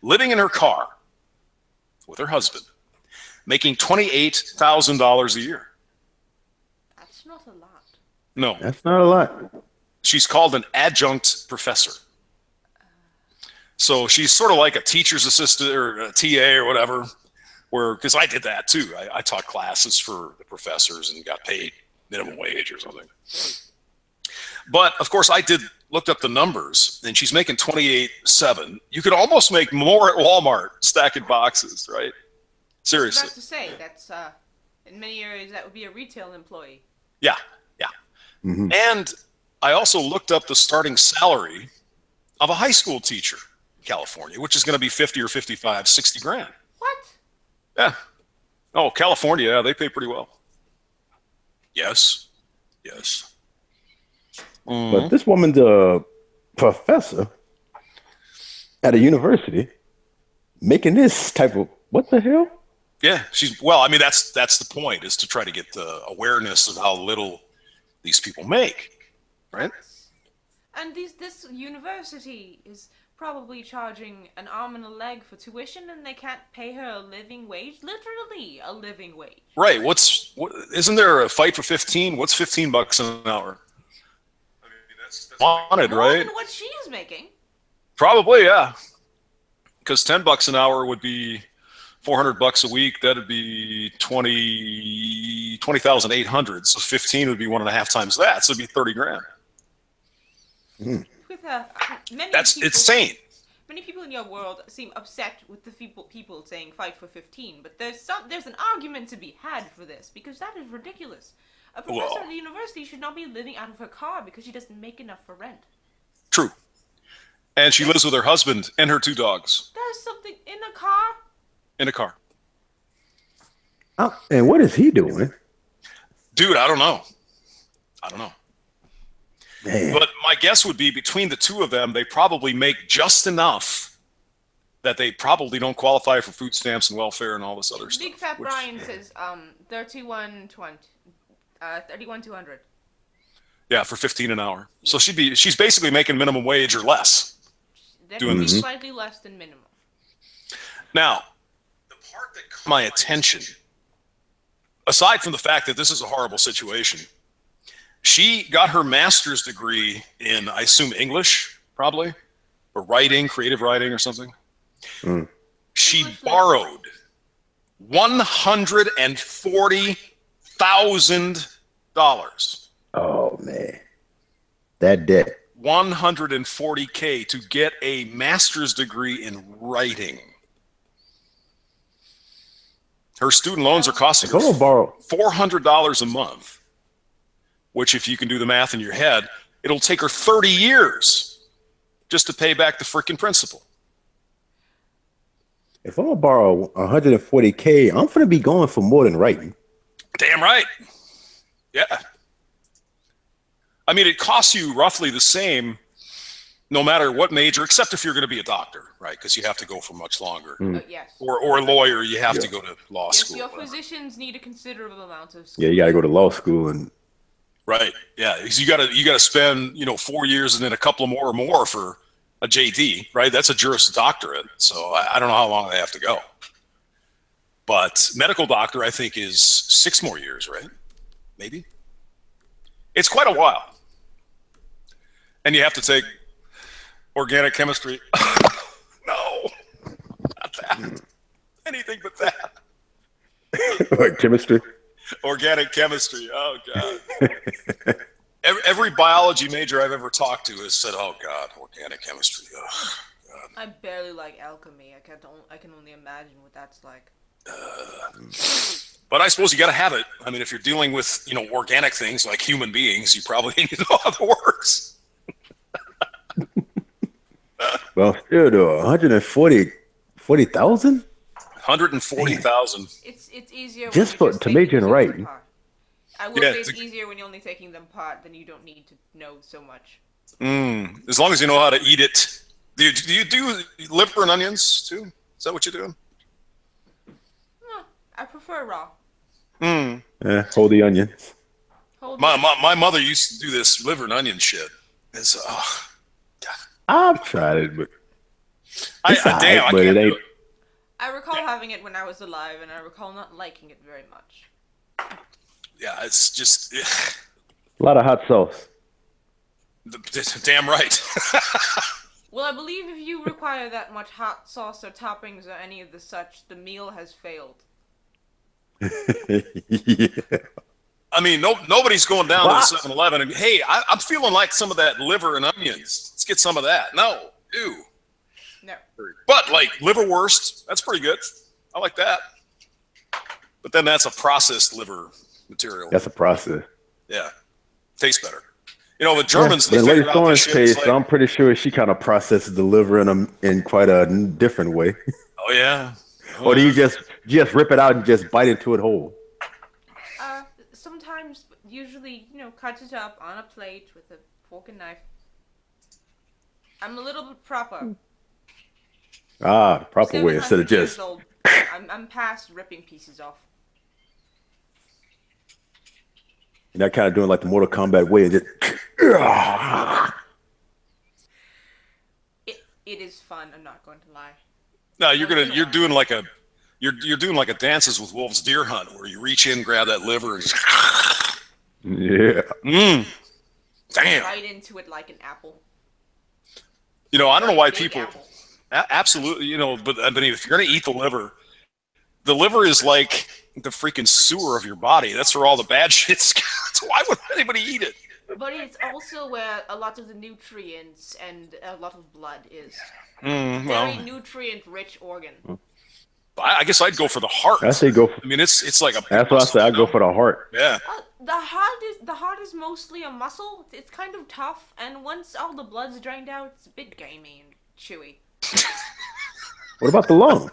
living in her car with her husband, making $28,000 a year. That's not a lot. No. That's not a lot. She's called an adjunct professor. So she's sort of like a teacher's assistant or a TA or whatever, because I did that too. I taught classes for the professors and got paid minimum wage or something. But of course, looked up the numbers, and she's making $28,700. You could almost make more at Walmart stacking boxes, right? Seriously. I was about to say, that's, in many areas, that would be a retail employee. Yeah, yeah. Mm-hmm. And I also looked up the starting salary of a high school teacher in California, which is going to be 50 or 55, 60 grand. What? Yeah. Oh, California, yeah, they pay pretty well. Yes. Yes. But this woman's a professor at a university making this type of, what the hell? Yeah, well, I mean, that's the point, is to try to get the awareness of how little these people make, right? And this university is probably charging an arm and a leg for tuition, and they can't pay her a living wage, literally a living wage. Right. Isn't there a fight for 15? What's $15 an hour? I mean, that's wanted, more right? than what she is making. Probably, yeah. Because $10 an hour would be $400 a week. That'd be 20,800. So 15 would be 1.5 times that. So it'd be 30 grand. Mm. With that's insane. Many people in your world seem upset with the people saying fight for 15, but there's an argument to be had for this, because that is ridiculous. A professor at the university should not be living out of her car because she doesn't make enough for rent. True. And she lives with her husband and her 2 dogs. There's something in a car? In a car. Oh, and what is he doing? Dude, I don't know. Man. But my guess would be between the two of them, they probably make just enough that they probably don't qualify for food stamps and welfare and all this other stuff. Big Fat Brian says 31,200. Yeah, for 15 an hour. So she's basically making minimum wage or less. Doing this. Slightly less than minimum. Now, the part that caught my attention, aside from the fact that this is a horrible situation, she got her master's degree in, I assume, English, probably, or writing, creative writing or something. Mm. She borrowed $140,000. Oh, man. That debt. $140K to get a master's degree in writing. Her student loans are costing her $400 a month, which, if you can do the math in your head, it'll take her 30 years just to pay back the freaking principal. If I'm going to borrow $140K, I'm going to be going for more than writing. Damn right. Yeah. I mean, it costs you roughly the same no matter what major, except if you're going to be a doctor, right? Because you have to go for much longer. Yes. Or a lawyer, you have to go to law school. Yes, your physicians need a considerable amount of school. Yeah, you got to go to law school and. Right. Yeah. You got to spend 4 years and then a couple of more for a JD, right? That's a Juris Doctorate. So I don't know how long they have to go. But medical doctor, I think, is 6 more years, right? Maybe. It's quite a while. And you have to take organic chemistry. No, not that. Anything but that. What, chemistry? Organic chemistry. Oh, God. Every biology major I've ever talked to has said, oh, God, organic chemistry. Oh, God. I barely like alchemy. I can only imagine what that's like. But I suppose you got to have it. I mean, if you're dealing with, organic things like human beings, you probably need to know how it works. Well, still though, 140,000 140,000. It's easier when just you're for just to make taking it things right. apart. I will Yeah. say it's easier when you're only taking them apart, then you don't need to know so much. As long as you know how to eat it. Do you do liver and onions too? Is that what you're doing? No, I prefer raw. Hold the onions. Hold My mother used to do this liver and onion shit. It's I've tried it, but it's damn, alright, I but can't it do ain't. it. I recall having it when I was alive, and I recall not liking it very much. Yeah, it's just A lot of hot sauce. damn right. Well, I believe if you require that much hot sauce or toppings or any of the such, the meal has failed. Yeah. I mean, nobody's going down to What? the 7-Eleven and, hey, I'm feeling like some of that liver and onions. Let's get some of that. No, ew. No. But like liverwurst, that's pretty good. I like that. But then that's a processed liver material. That's a process. Yeah, tastes better. You know, the Germans, Yeah, they but Lady figured out this Thorne's shit. It's case, like, I'm pretty sure she kind of processes the liver in quite a different way. oh yeah. Or do you just rip it out and just bite into it whole? Sometimes, usually, cut it up on a plate with a fork and knife. I'm a little bit proper. Proper way instead of 700 years just. old. I'm past ripping pieces off. You're not kind of doing like the Mortal Kombat way and just. It is fun. I'm not going to lie. No, you're doing like a Dances with Wolves deer hunt where you reach in, grab that liver, and just, Yeah. Damn. Bite into it like an apple. You know, I don't know why Big people. apple. Absolutely, but I mean, if you're gonna eat the liver is like the freaking sewer of your body. That's where all the bad shit's. So why would anybody eat it? But it's also where a lot of the nutrients and a lot of blood is. Well, Very nutrient-rich organ. I guess I'd go for the heart. I say go. I mean, it's like a. That's why I say I go for the heart. Yeah. The heart is mostly a muscle. It's kind of tough, and once all the blood's drained out, it's a bit gamey and chewy. What about the lung?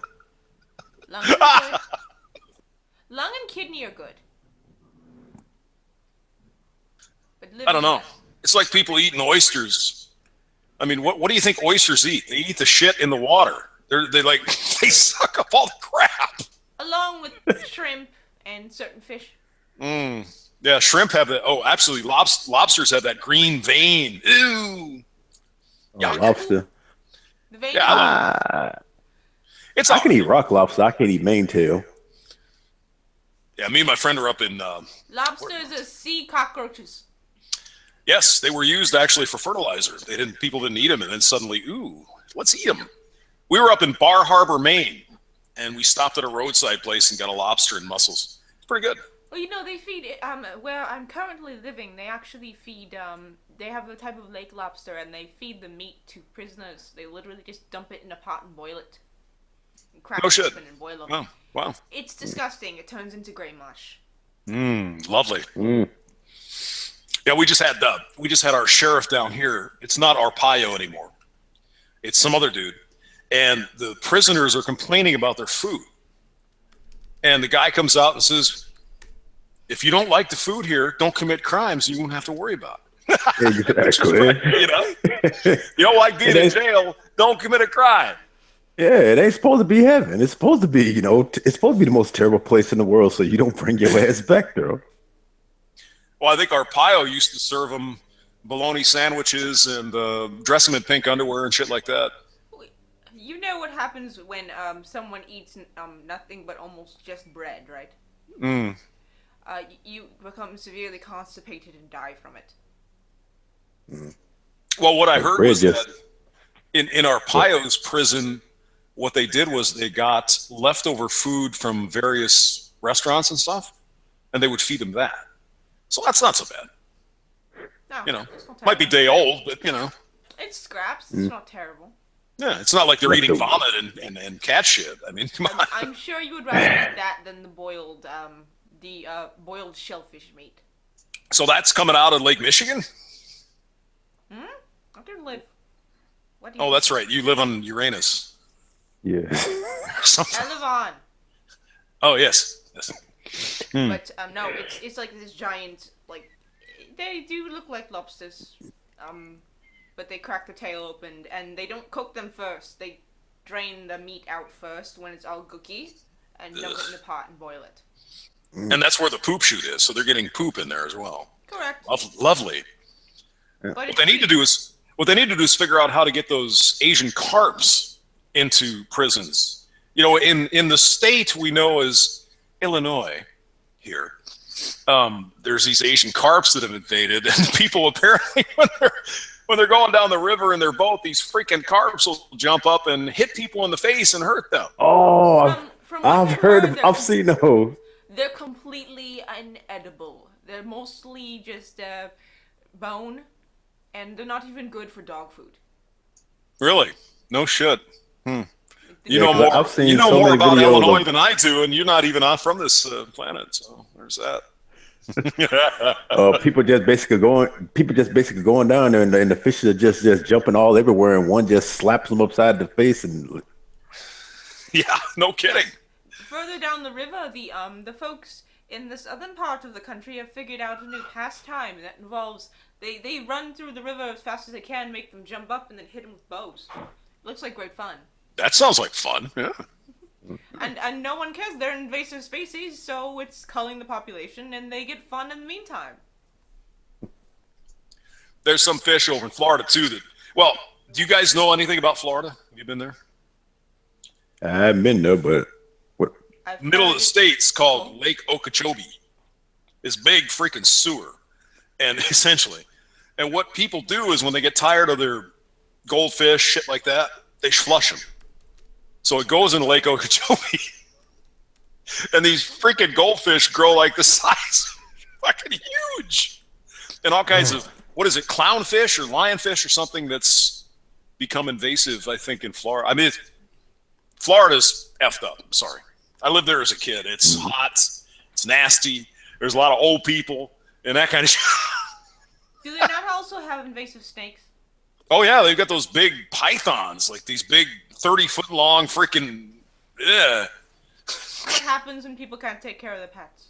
Lung are good. Lung and kidney are good. But I don't know. It's like people eating oysters. I mean, what do you think oysters eat? They eat the shit in the water. They suck up all the crap. Along with shrimp and certain fish. Yeah, shrimp have that. Oh, absolutely. Lobsters have that green vein. Ew. Oh, lobster. The vein. Yeah, I can eat rock lobster. I can't eat maintail. Yeah, me and my friend are up in. Lobsters are sea cockroaches. Yes, they were used actually for fertilizer. People didn't eat them, and then suddenly, ooh, let's eat them. We were up in Bar Harbor, Maine, and we stopped at a roadside place and got a lobster and mussels. It's pretty good. Well, they feed where I'm currently living. They actually feed. They have a type of lake lobster, and they feed the meat to prisoners. They literally just dump it in a pot and boil it. And crack it open and boil them. Oh, wow. It's disgusting. It turns into gray mush. Lovely. Yeah, we just had our sheriff down here. It's not Arpaio anymore. It's some other dude. And the prisoners are complaining about their food. And the guy comes out and says, if you don't like the food here, don't commit crimes. You won't have to worry about it. Exactly. Right, you don't like being in jail, don't commit a crime. Yeah, it ain't supposed to be heaven. It's supposed to be, it's supposed to be the most terrible place in the world, so you don't bring your ass back there. Well, I think Arpaio used to serve them bologna sandwiches and dress them in pink underwear and shit like that. You know what happens when someone eats nothing but almost just bread, right? You become severely constipated and die from it. Well, what I heard was that in Arpaio's prison, what they did was they got leftover food from various restaurants and stuff, and they would feed them that. So that's not so bad. No, might be day old, but it's scraps. It's not terrible. Yeah, it's not like they're eating vomit and cat shit. I mean, come on. I'm sure you would rather eat that than the boiled shellfish meat. So that's coming out of Lake Michigan? I can live. What do you Oh, that's right. You live on Uranus. Yeah. Something. I live on. Oh, yes. Yes. But no, it's like this giant, like, they do look like lobsters, but they crack the tail open and they don't cook them first. They drain the meat out first when it's all gooky and dump it in the pot and boil it. And that's where the poop chute is, so they're getting poop in there as well. Correct. Lovely. But What they need to do is figure out how to get those Asian carps into prisons. You know, in the state we know as Illinois here, there's these Asian carps that have invaded, and people apparently when they're going down the river in their boat, these freaking carps will jump up and hit people in the face and hurt them. Oh, From what I've heard. I've seen those. They're completely inedible. They're mostly just bone, and they're not even good for dog food. Really? No shit. You Yeah, know more. I've seen You know so more many about videos Illinois of- than I do, and you're not even from this planet. So there's that. People just basically going down there, and the fishes are just jumping all everywhere, and one just slaps them upside the face, and Yeah, no kidding. Further down the river, the folks in the southern part of the country have figured out a new pastime that involves they run through the river as fast as they can, make them jump up, and then hit them with bows. Looks like great fun. That sounds like fun. Yeah. And no one cares. They're invasive species, so it's culling the population, and they get fun in the meantime. There's some fish over in Florida too. Well, do you guys know anything about Florida? Have you been there? I haven't been there, but what? Middle of the state's called Lake Okeechobee. This big freaking sewer, and essentially, and what people do is when they get tired of their goldfish, shit like that, they flush them. So it goes into Lake Okeechobee, and these freaking goldfish grow like the size, fucking huge, and all kinds of, what is it, clownfish or lionfish or something that's become invasive, I think, in Florida. I mean, Florida's effed up. I'm sorry. I lived there as a kid. It's hot. It's nasty. There's a lot of old people and that kind of shit. Do they not also have invasive snakes? Oh, yeah. They've got those big pythons, like these big 30-foot long freaking, yeah. What happens when people can't take care of their pets?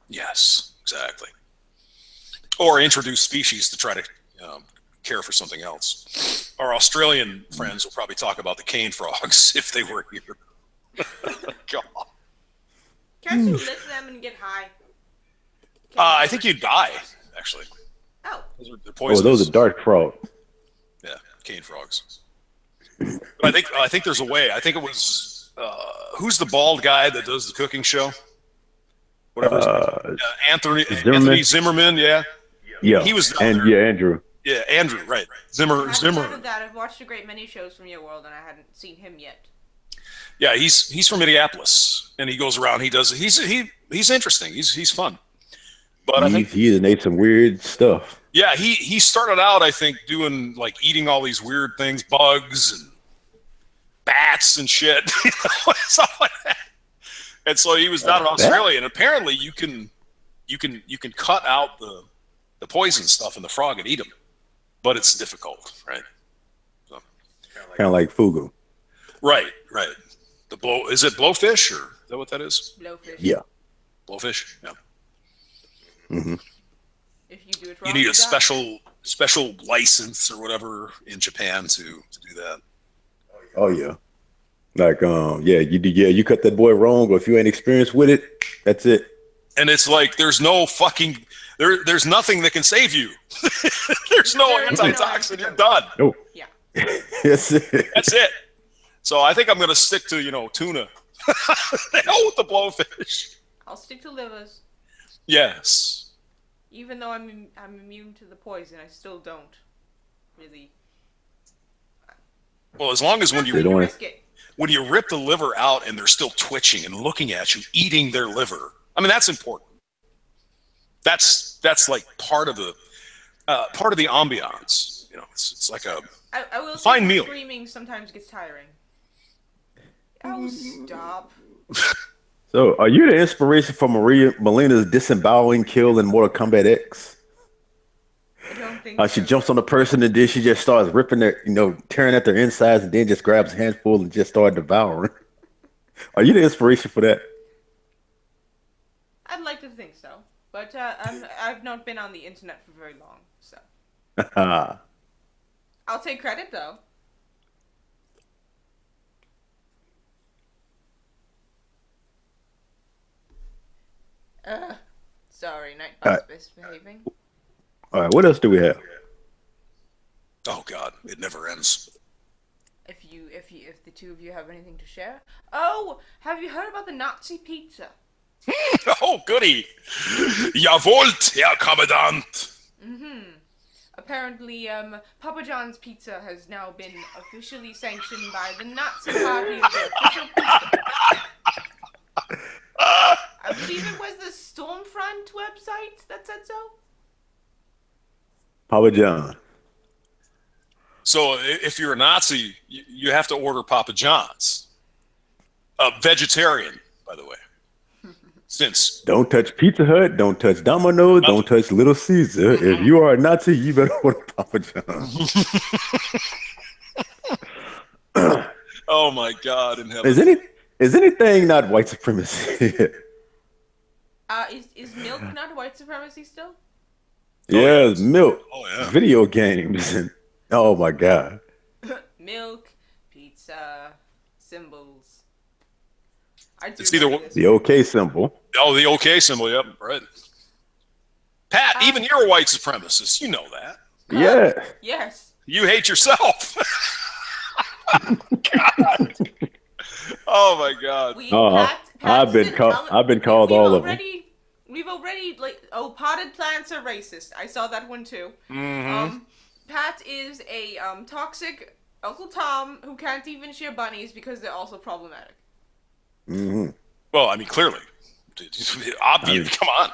Yes, exactly. Or introduce species to try to care for something else. Our Australian friends will probably talk about the cane frogs if they were here. God. Can't you lick them and get high? I think you'd die, actually. Oh. They're Oh, poisonous. those are dark frogs. Yeah, cane frogs. But I think there's a way. I think it was who's the bald guy that does the cooking show? Whatever. Anthony Zimmerman. Yeah. Yeah. He was down and there. yeah, Andrew. Yeah, Andrew. Right. I haven't heard Zimmer. of that. I've watched a great many shows from your world, and I hadn't seen him yet. Yeah, he's from Minneapolis, and he goes around. He's interesting. He's fun. But I think He ate some weird stuff. yeah, he started out, I think, doing like eating all these weird things, bugs and bats and shit, stuff like that. And so he was down in Australia, and apparently you can cut out the poison stuff in the frog and eat them, but it's difficult, right? So, Kind of like fugu. right. Is it blowfish, or is that what that is? Blowfish. Yeah. Blowfish. Yeah. Mm-hmm. If you do it wrong, You need a die. special license or whatever in Japan to do that. Oh yeah. Like you cut that boy wrong, or if you ain't experienced with it, that's it. And it's like there's no fucking there's nothing that can save you. There's no There is no antitoxin. You're done. No. Yeah. That's it. That's it. So I think I'm gonna stick to tuna. The hell with the blowfish. I'll stick to livers. Yes. Even though I'm immune to the poison, I still don't really. Well, as long as when They you don't- risk it. when you rip the liver out and they're still twitching and looking at you, eating their liver. I mean, that's important. That's like part of the ambiance. It's like a I will say fine meal. Screaming sometimes gets tiring. Oh, stop. So, are you the inspiration for Melina's disemboweling kill in Mortal Kombat X? I don't think She so. jumps on the person and then she just starts ripping their, tearing at their insides and then just grabs a handful and just start devouring. Are you the inspiration for that? I'd like to think so, but I've not been on the internet for very long, so I'll take credit though. Sorry, Nightbot's misbehaving. All right, what else do we have? Oh God, it never ends. If the two of you have anything to share. Oh, have you heard about the Nazi pizza? Oh, goody. Jawohl, Herr Kommandant. Apparently, Papa John's Pizza has now been officially sanctioned by the Nazi Party as the official pizza. I believe it was the Stormfront website that said so. Papa John. So if you're a Nazi, you have to order Papa John's. A vegetarian, by the way. Since Don't touch Pizza Hut, don't touch Domino's, don't touch Little Caesar. If you are a Nazi, you better order Papa John's. Oh my God in heaven. Is anything not white supremacy? Is milk not white supremacy still? Yes, milk. Oh yeah. Video games. Oh my God. Milk, pizza, symbols. It's either the OK symbol. Oh, the OK symbol. Yep, right. Pat, even you're a white supremacist. You know that. Yeah. Yes. You hate yourself. God. Oh my God. I've been called all of them. We've already potted plants are racist. I saw that one too. Pat is a toxic Uncle Tom who can't even share bunnies because they're also problematic. Well, I mean, clearly, obvious. Come on,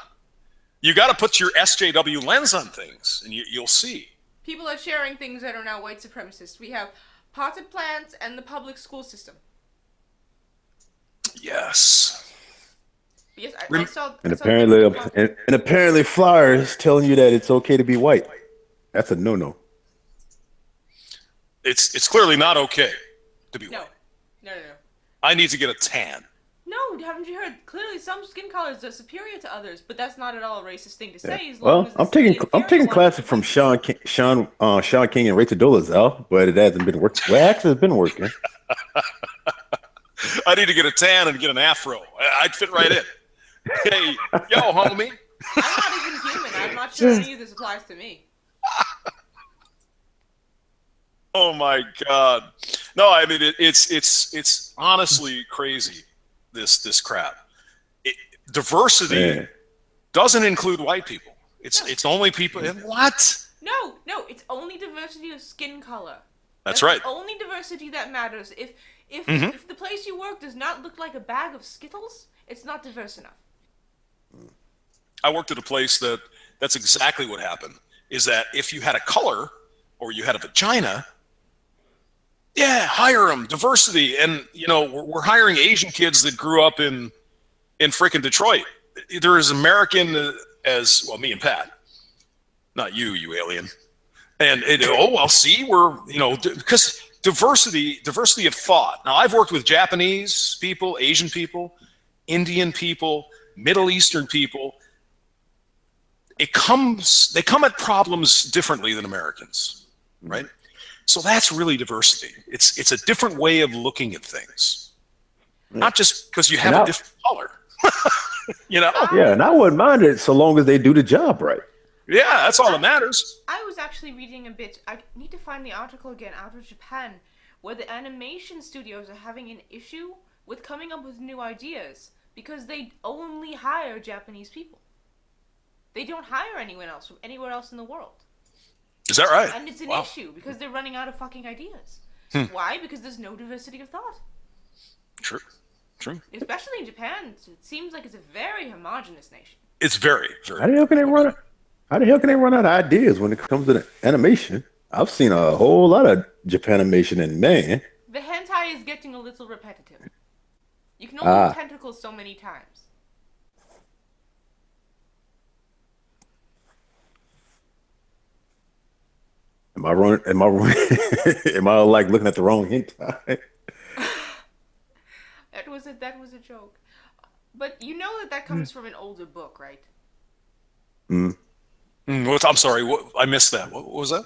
you got to put your SJW lens on things, and you'll see. People are sharing things that are now white supremacist. We have potted plants and the public school system. Yes. Yes, I saw. And apparently, flyers telling you that it's okay to be white. That's a no-no. It's clearly not okay to be white. No. I need to get a tan. No, haven't you heard? Clearly, some skin colors are superior to others, but that's not at all a racist thing to say. Well, I'm taking classes from Sean King and Rachel Dolezal, but it hasn't been working. Well, actually, it's been working. I need to get a tan and get an afro. I'd fit right in. Hey, yo, homie. I'm not even human. I'm not sure any of this applies to me. Oh my God! No, I mean it's honestly crazy. This crap. Diversity doesn't include white people. It's only people. What? No, it's only diversity of skin color. That's right. The only diversity that matters. If the place you work does not look like a bag of Skittles, it's not diverse enough. I worked at a place that's exactly what happened. Is that if you had a color or you had a vagina, yeah, hire them. Diversity, and we're hiring Asian kids that grew up in freaking Detroit. They're as American as me and Pat. Not you alien. And see, we're because diversity of thought. Now I've worked with Japanese people, Asian people, Indian people, Middle Eastern people. They come at problems differently than Americans, right? So that's really diversity. It's a different way of looking at things, not just because you have a different color. Yeah, and I wouldn't mind it so long as they do the job right. Yeah, that's all that matters. I was actually reading a bit. I need to find the article again out of Japan, where the animation studios are having an issue with coming up with new ideas because they only hire Japanese people. They don't hire anyone else from anywhere else in the world. Is that right? And it's an issue because they're running out of fucking ideas. Why? Because there's no diversity of thought. True. Especially in Japan, it seems like it's a very homogenous nation. It's very, very. How the hell can they run out of ideas when it comes to animation? I've seen a whole lot of Japanimation, and man, the hentai is getting a little repetitive. You can only do tentacles so many times. Am I wrong? Am I wrong? Am I like looking at the wrong hentai? That was a joke. But you know that comes from an older book, right? Mm. I'm sorry, I missed that. What was that?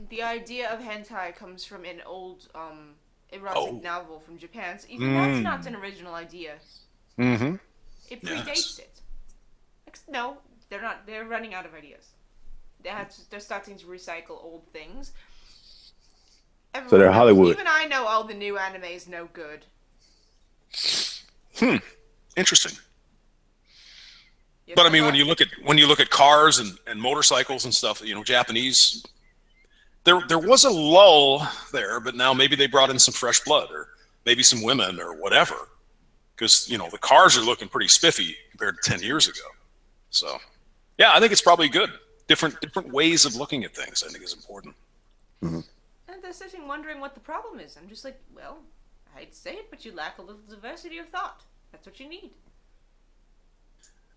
The idea of hentai comes from an old erotic Oh. novel from Japan. So even that's not an original idea. Mm-hmm. It Yes. predates it. No, they're not. They're running out of ideas. They're starting to recycle old things. So Everyone they're knows. Hollywood. Even I know all the new anime is no good. Interesting. Yes, But I I mean, thought. when you look at cars and motorcycles and stuff, Japanese. There was a lull there, but now maybe they brought in some fresh blood, or maybe some women, or whatever. Because the cars are looking pretty spiffy compared to 10 years ago. So, yeah, I think it's probably good. Different ways of looking at things, I think, is important. Mm-hmm. And they're sitting wondering what the problem is. I'm just like, well, I hate to say it, but you lack a little diversity of thought. That's what you need.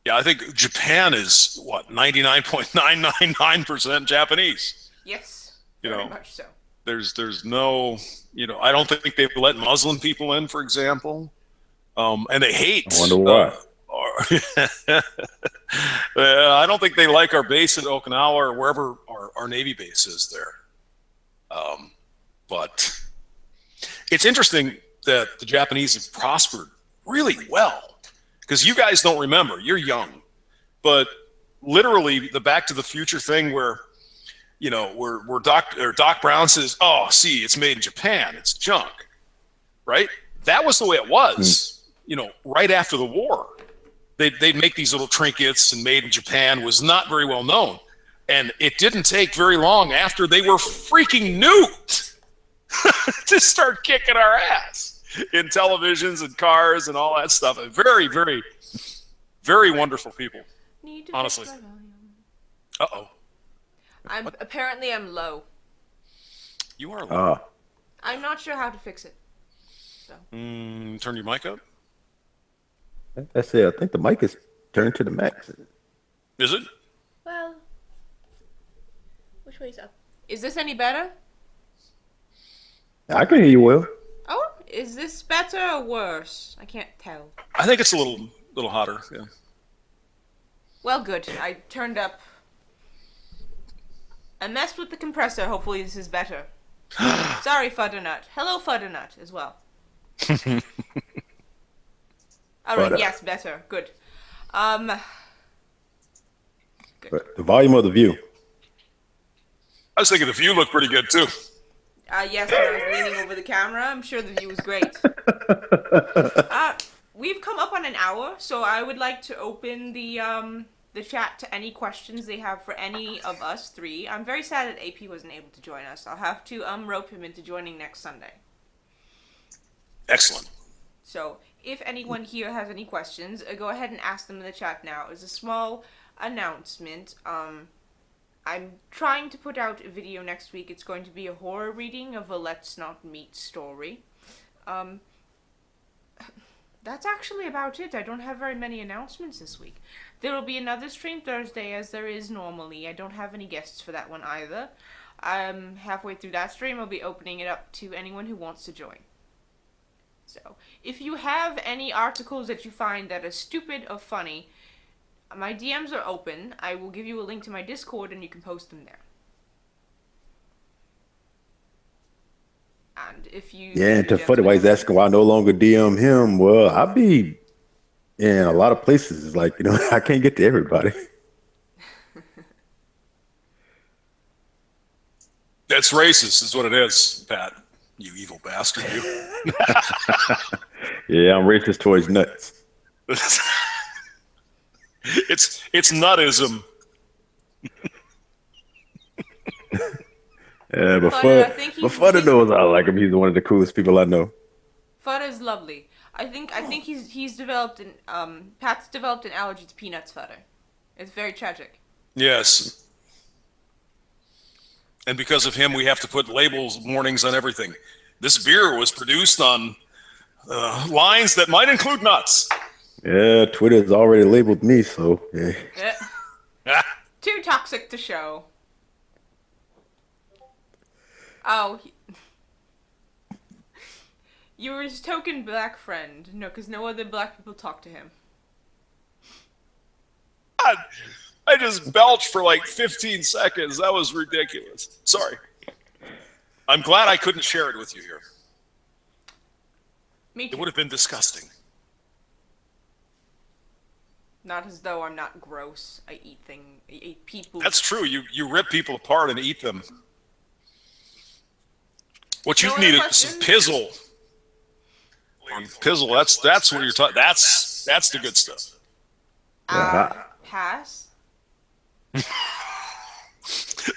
Yeah, I think Japan is what 99.999% Japanese. Yes, You very know, much so. there's no, I don't think they let Muslim people in, for example, and they hate. I wonder why. I don't think they like our base at Okinawa or wherever our Navy base is there. But it's interesting that the Japanese have prospered really well, because you guys don't remember. You're young, but literally the Back to the Future thing where where Doc Brown says, "Oh, see, it's made in Japan. It's junk," right? That was the way it was. Right after the war, they'd make these little trinkets, and made in Japan was not very well known. And it didn't take very long after they were freaking nuked to start kicking our ass in televisions and cars and all that stuff. Very, very, very wonderful people. Need to Honestly. fix my volume. Uh-oh. Apparently I'm low. You are low. Ah, I'm not sure how to fix it. So Turn your mic up. that's it. I think the mic is turned to the max. Is it? well, which way's up? Is this any better? I can hear you well. Oh, is this better or worse? I can't tell. I think it's a little hotter. Yeah. Well, good. I turned up. I messed with the compressor. Hopefully this is better. Sorry, Fuddernut. Hello, Fuddernut, as well. Alright, But, yes, better. Good. Good. But the volume of the view. I was thinking the view looked pretty good too. Yes, when I was leaning over the camera, I'm sure the view was great. We've come up on an hour, so I would like to open the chat to any questions they have for any of us three. I'm very sad that AP wasn't able to join us. I'll have to rope him into joining next Sunday. Excellent. So, if anyone here has any questions, go ahead and ask them in the chat now. As a small announcement, I'm trying to put out a video next week. It's going to be a horror reading of a Let's Not Meet story. That's actually about it. I don't have very many announcements this week. There will be another stream Thursday, as there is normally. I don't have any guests for that one either. Halfway through that stream, I'll be opening it up to anyone who wants to join. So, if you have any articles that you find that are stupid or funny, my DMs are open. I will give you a link to my Discord and you can post them there. And if you... Yeah, and to Fuddy White's asking why I no longer DM him. Well, I be in a lot of places. It's like, I can't get to everybody. That's racist, is what it is, Pat. You evil bastard, you. Yeah, I'm racist towards nuts. It's nuttism. Yeah, but Fudda, Fudda knows I like him. He's one of the coolest people I know. Fudda is lovely. I think he's developed Pat's developed an allergy to peanuts, Fudda. It's very tragic. Yes. And because of him, we have to put labels, warnings on everything. This beer was produced on lines that might include nuts. Yeah, Twitter's already labeled me, so yeah. Too toxic to show. Oh, you were his token black friend. No, because no other black people talk to him. God, I just belched for like 15 seconds. That was ridiculous. Sorry. I'm glad I couldn't share it with you here. Me too. It would have been disgusting. Not as though I'm not gross. I eat people. That's true. You rip people apart and eat them. What you need is some pizzle. Pizzle. That's what you're talking. That's the good stuff. Pass. Does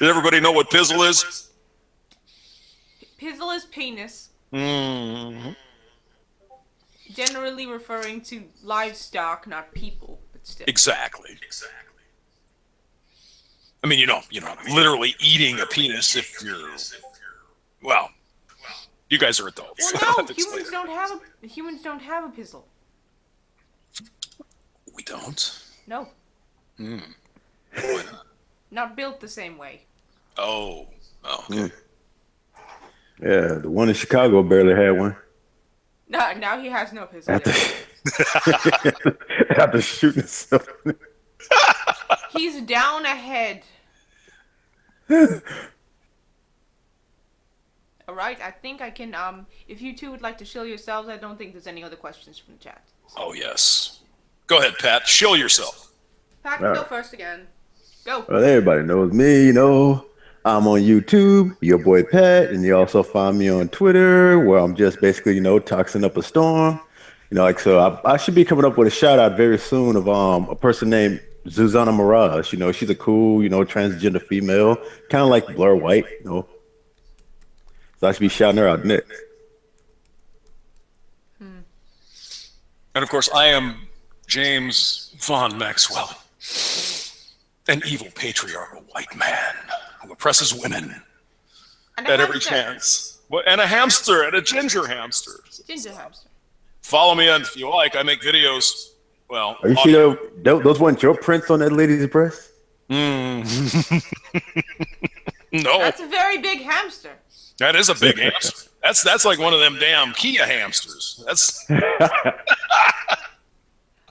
everybody know what pizzle is? Pizzle is penis. Mm-hmm. Generally referring to livestock, not people, but still. Exactly. I mean, you're not literally eating a penis if you're. Well, you guys are adults. Well, no, humans don't have a pizzle. We don't. No. Hmm. Why not? Not built the same way. Oh, okay. Yeah, the one in Chicago barely had one. No, now he has no pizzle. After shooting himself. He's down ahead. Alright, I think I can, if you two would like to shill yourselves, I don't think there's any other questions from the chat. Oh, yes. Go ahead, Pat. Shill yourself. Pat, go first again. Go. Well, everybody knows me, I'm on YouTube, your boy Pat, and you also find me on Twitter, where I'm just basically, toxing up a storm. So I should be coming up with a shout out very soon of a person named Zuzana Mirage. She's a cool, transgender female, kind of like Blair White, So I should be shouting her out next. And of course, I am James Von Maxwell, an evil patriarchal white man who oppresses women at every chance. And a hamster, and a ginger hamster. Ginger hamster. Follow me on if you like. I make videos. Well, are you sure those weren't your prints on that lady's breast? No. That's a very big hamster. That is a big hamster. That's like one of them damn Kia hamsters. That's.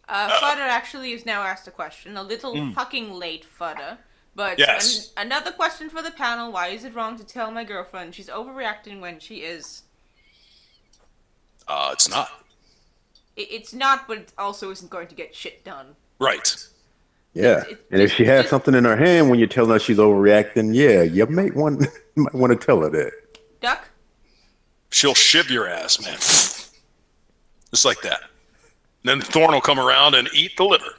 Fudder actually has now asked a question. A little fucking late, Fudder. But yes. Another question for the panel. Why is it wrong to tell my girlfriend she's overreacting when she is? It's not. It's not, but it also isn't going to get shit done. Right. Yeah. And if she has something in her hand when you're telling her she's overreacting, you might want to tell her that. Duck? She'll shiv your ass, man. Just like that. Then Thorn will come around and eat the litter.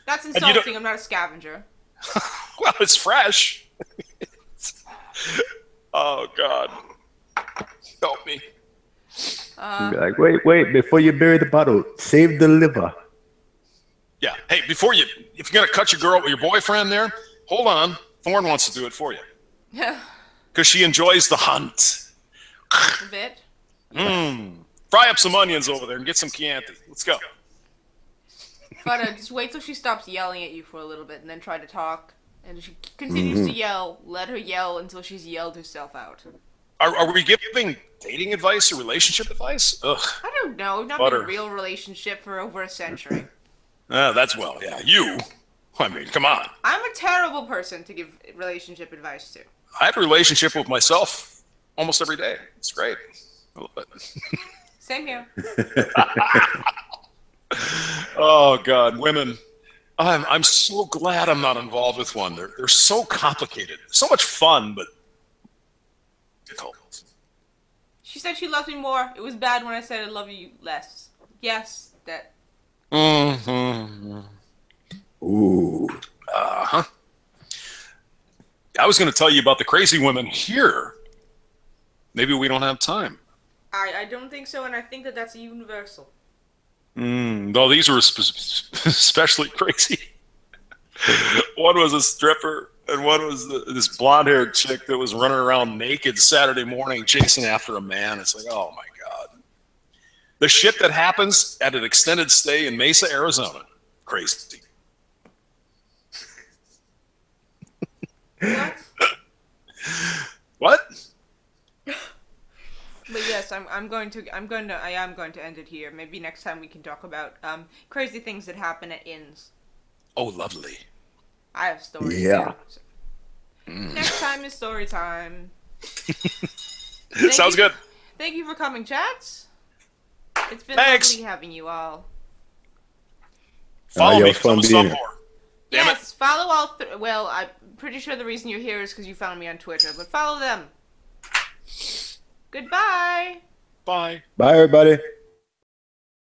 That's insulting. I'm not a scavenger. Well, it's fresh. Oh, God. Help me. Be like, wait, before you bury the bottle, save the liver. Yeah. Hey, if you're going to cut your girl with your boyfriend there, hold on. Thorn wants to do it for you. Yeah. Because she enjoys the hunt. A bit. Fry up some onions over there and get some Chianti. Let's go. But just wait till she stops yelling at you for a little bit and then try to talk. And if she continues to yell, let her yell until she's yelled herself out. Are we giving dating advice or relationship advice? Ugh. I don't know. Not been a real relationship for over a century. Yeah. You. I mean, come on. I'm a terrible person to give relationship advice to. I have a relationship with myself almost every day. It's great. I love it. Same here. Oh, God. Women. I'm so glad I'm not involved with one. They're so complicated. So much fun, but difficult. She said she loves me more. It was bad when I said I love you less. Yes, that. Mm-hmm. Ooh. Uh-huh. I was going to tell you about the crazy women here. Maybe we don't have time. I don't think so, and I think that's a universal. No, these were especially crazy. One was a stripper, and one was this blonde-haired chick that was running around naked Saturday morning chasing after a man. It's like, oh, my God. The shit that happens at an extended stay in Mesa, Arizona. Crazy. What? What? But yes, I am going to end it here. Maybe next time we can talk about crazy things that happen at inns. Oh, lovely. I have stories. Yeah. Too. Next time is story time. Sounds good. Thank you for coming, chats. It's been Thanks. lovely having you all. Follow me it's 'cause I'm fun a being sub here. whore. Damn Yes, follow all. Well, I'm pretty sure the reason you're here is because you found me on Twitter. But follow them. Goodbye. Bye. Bye, everybody.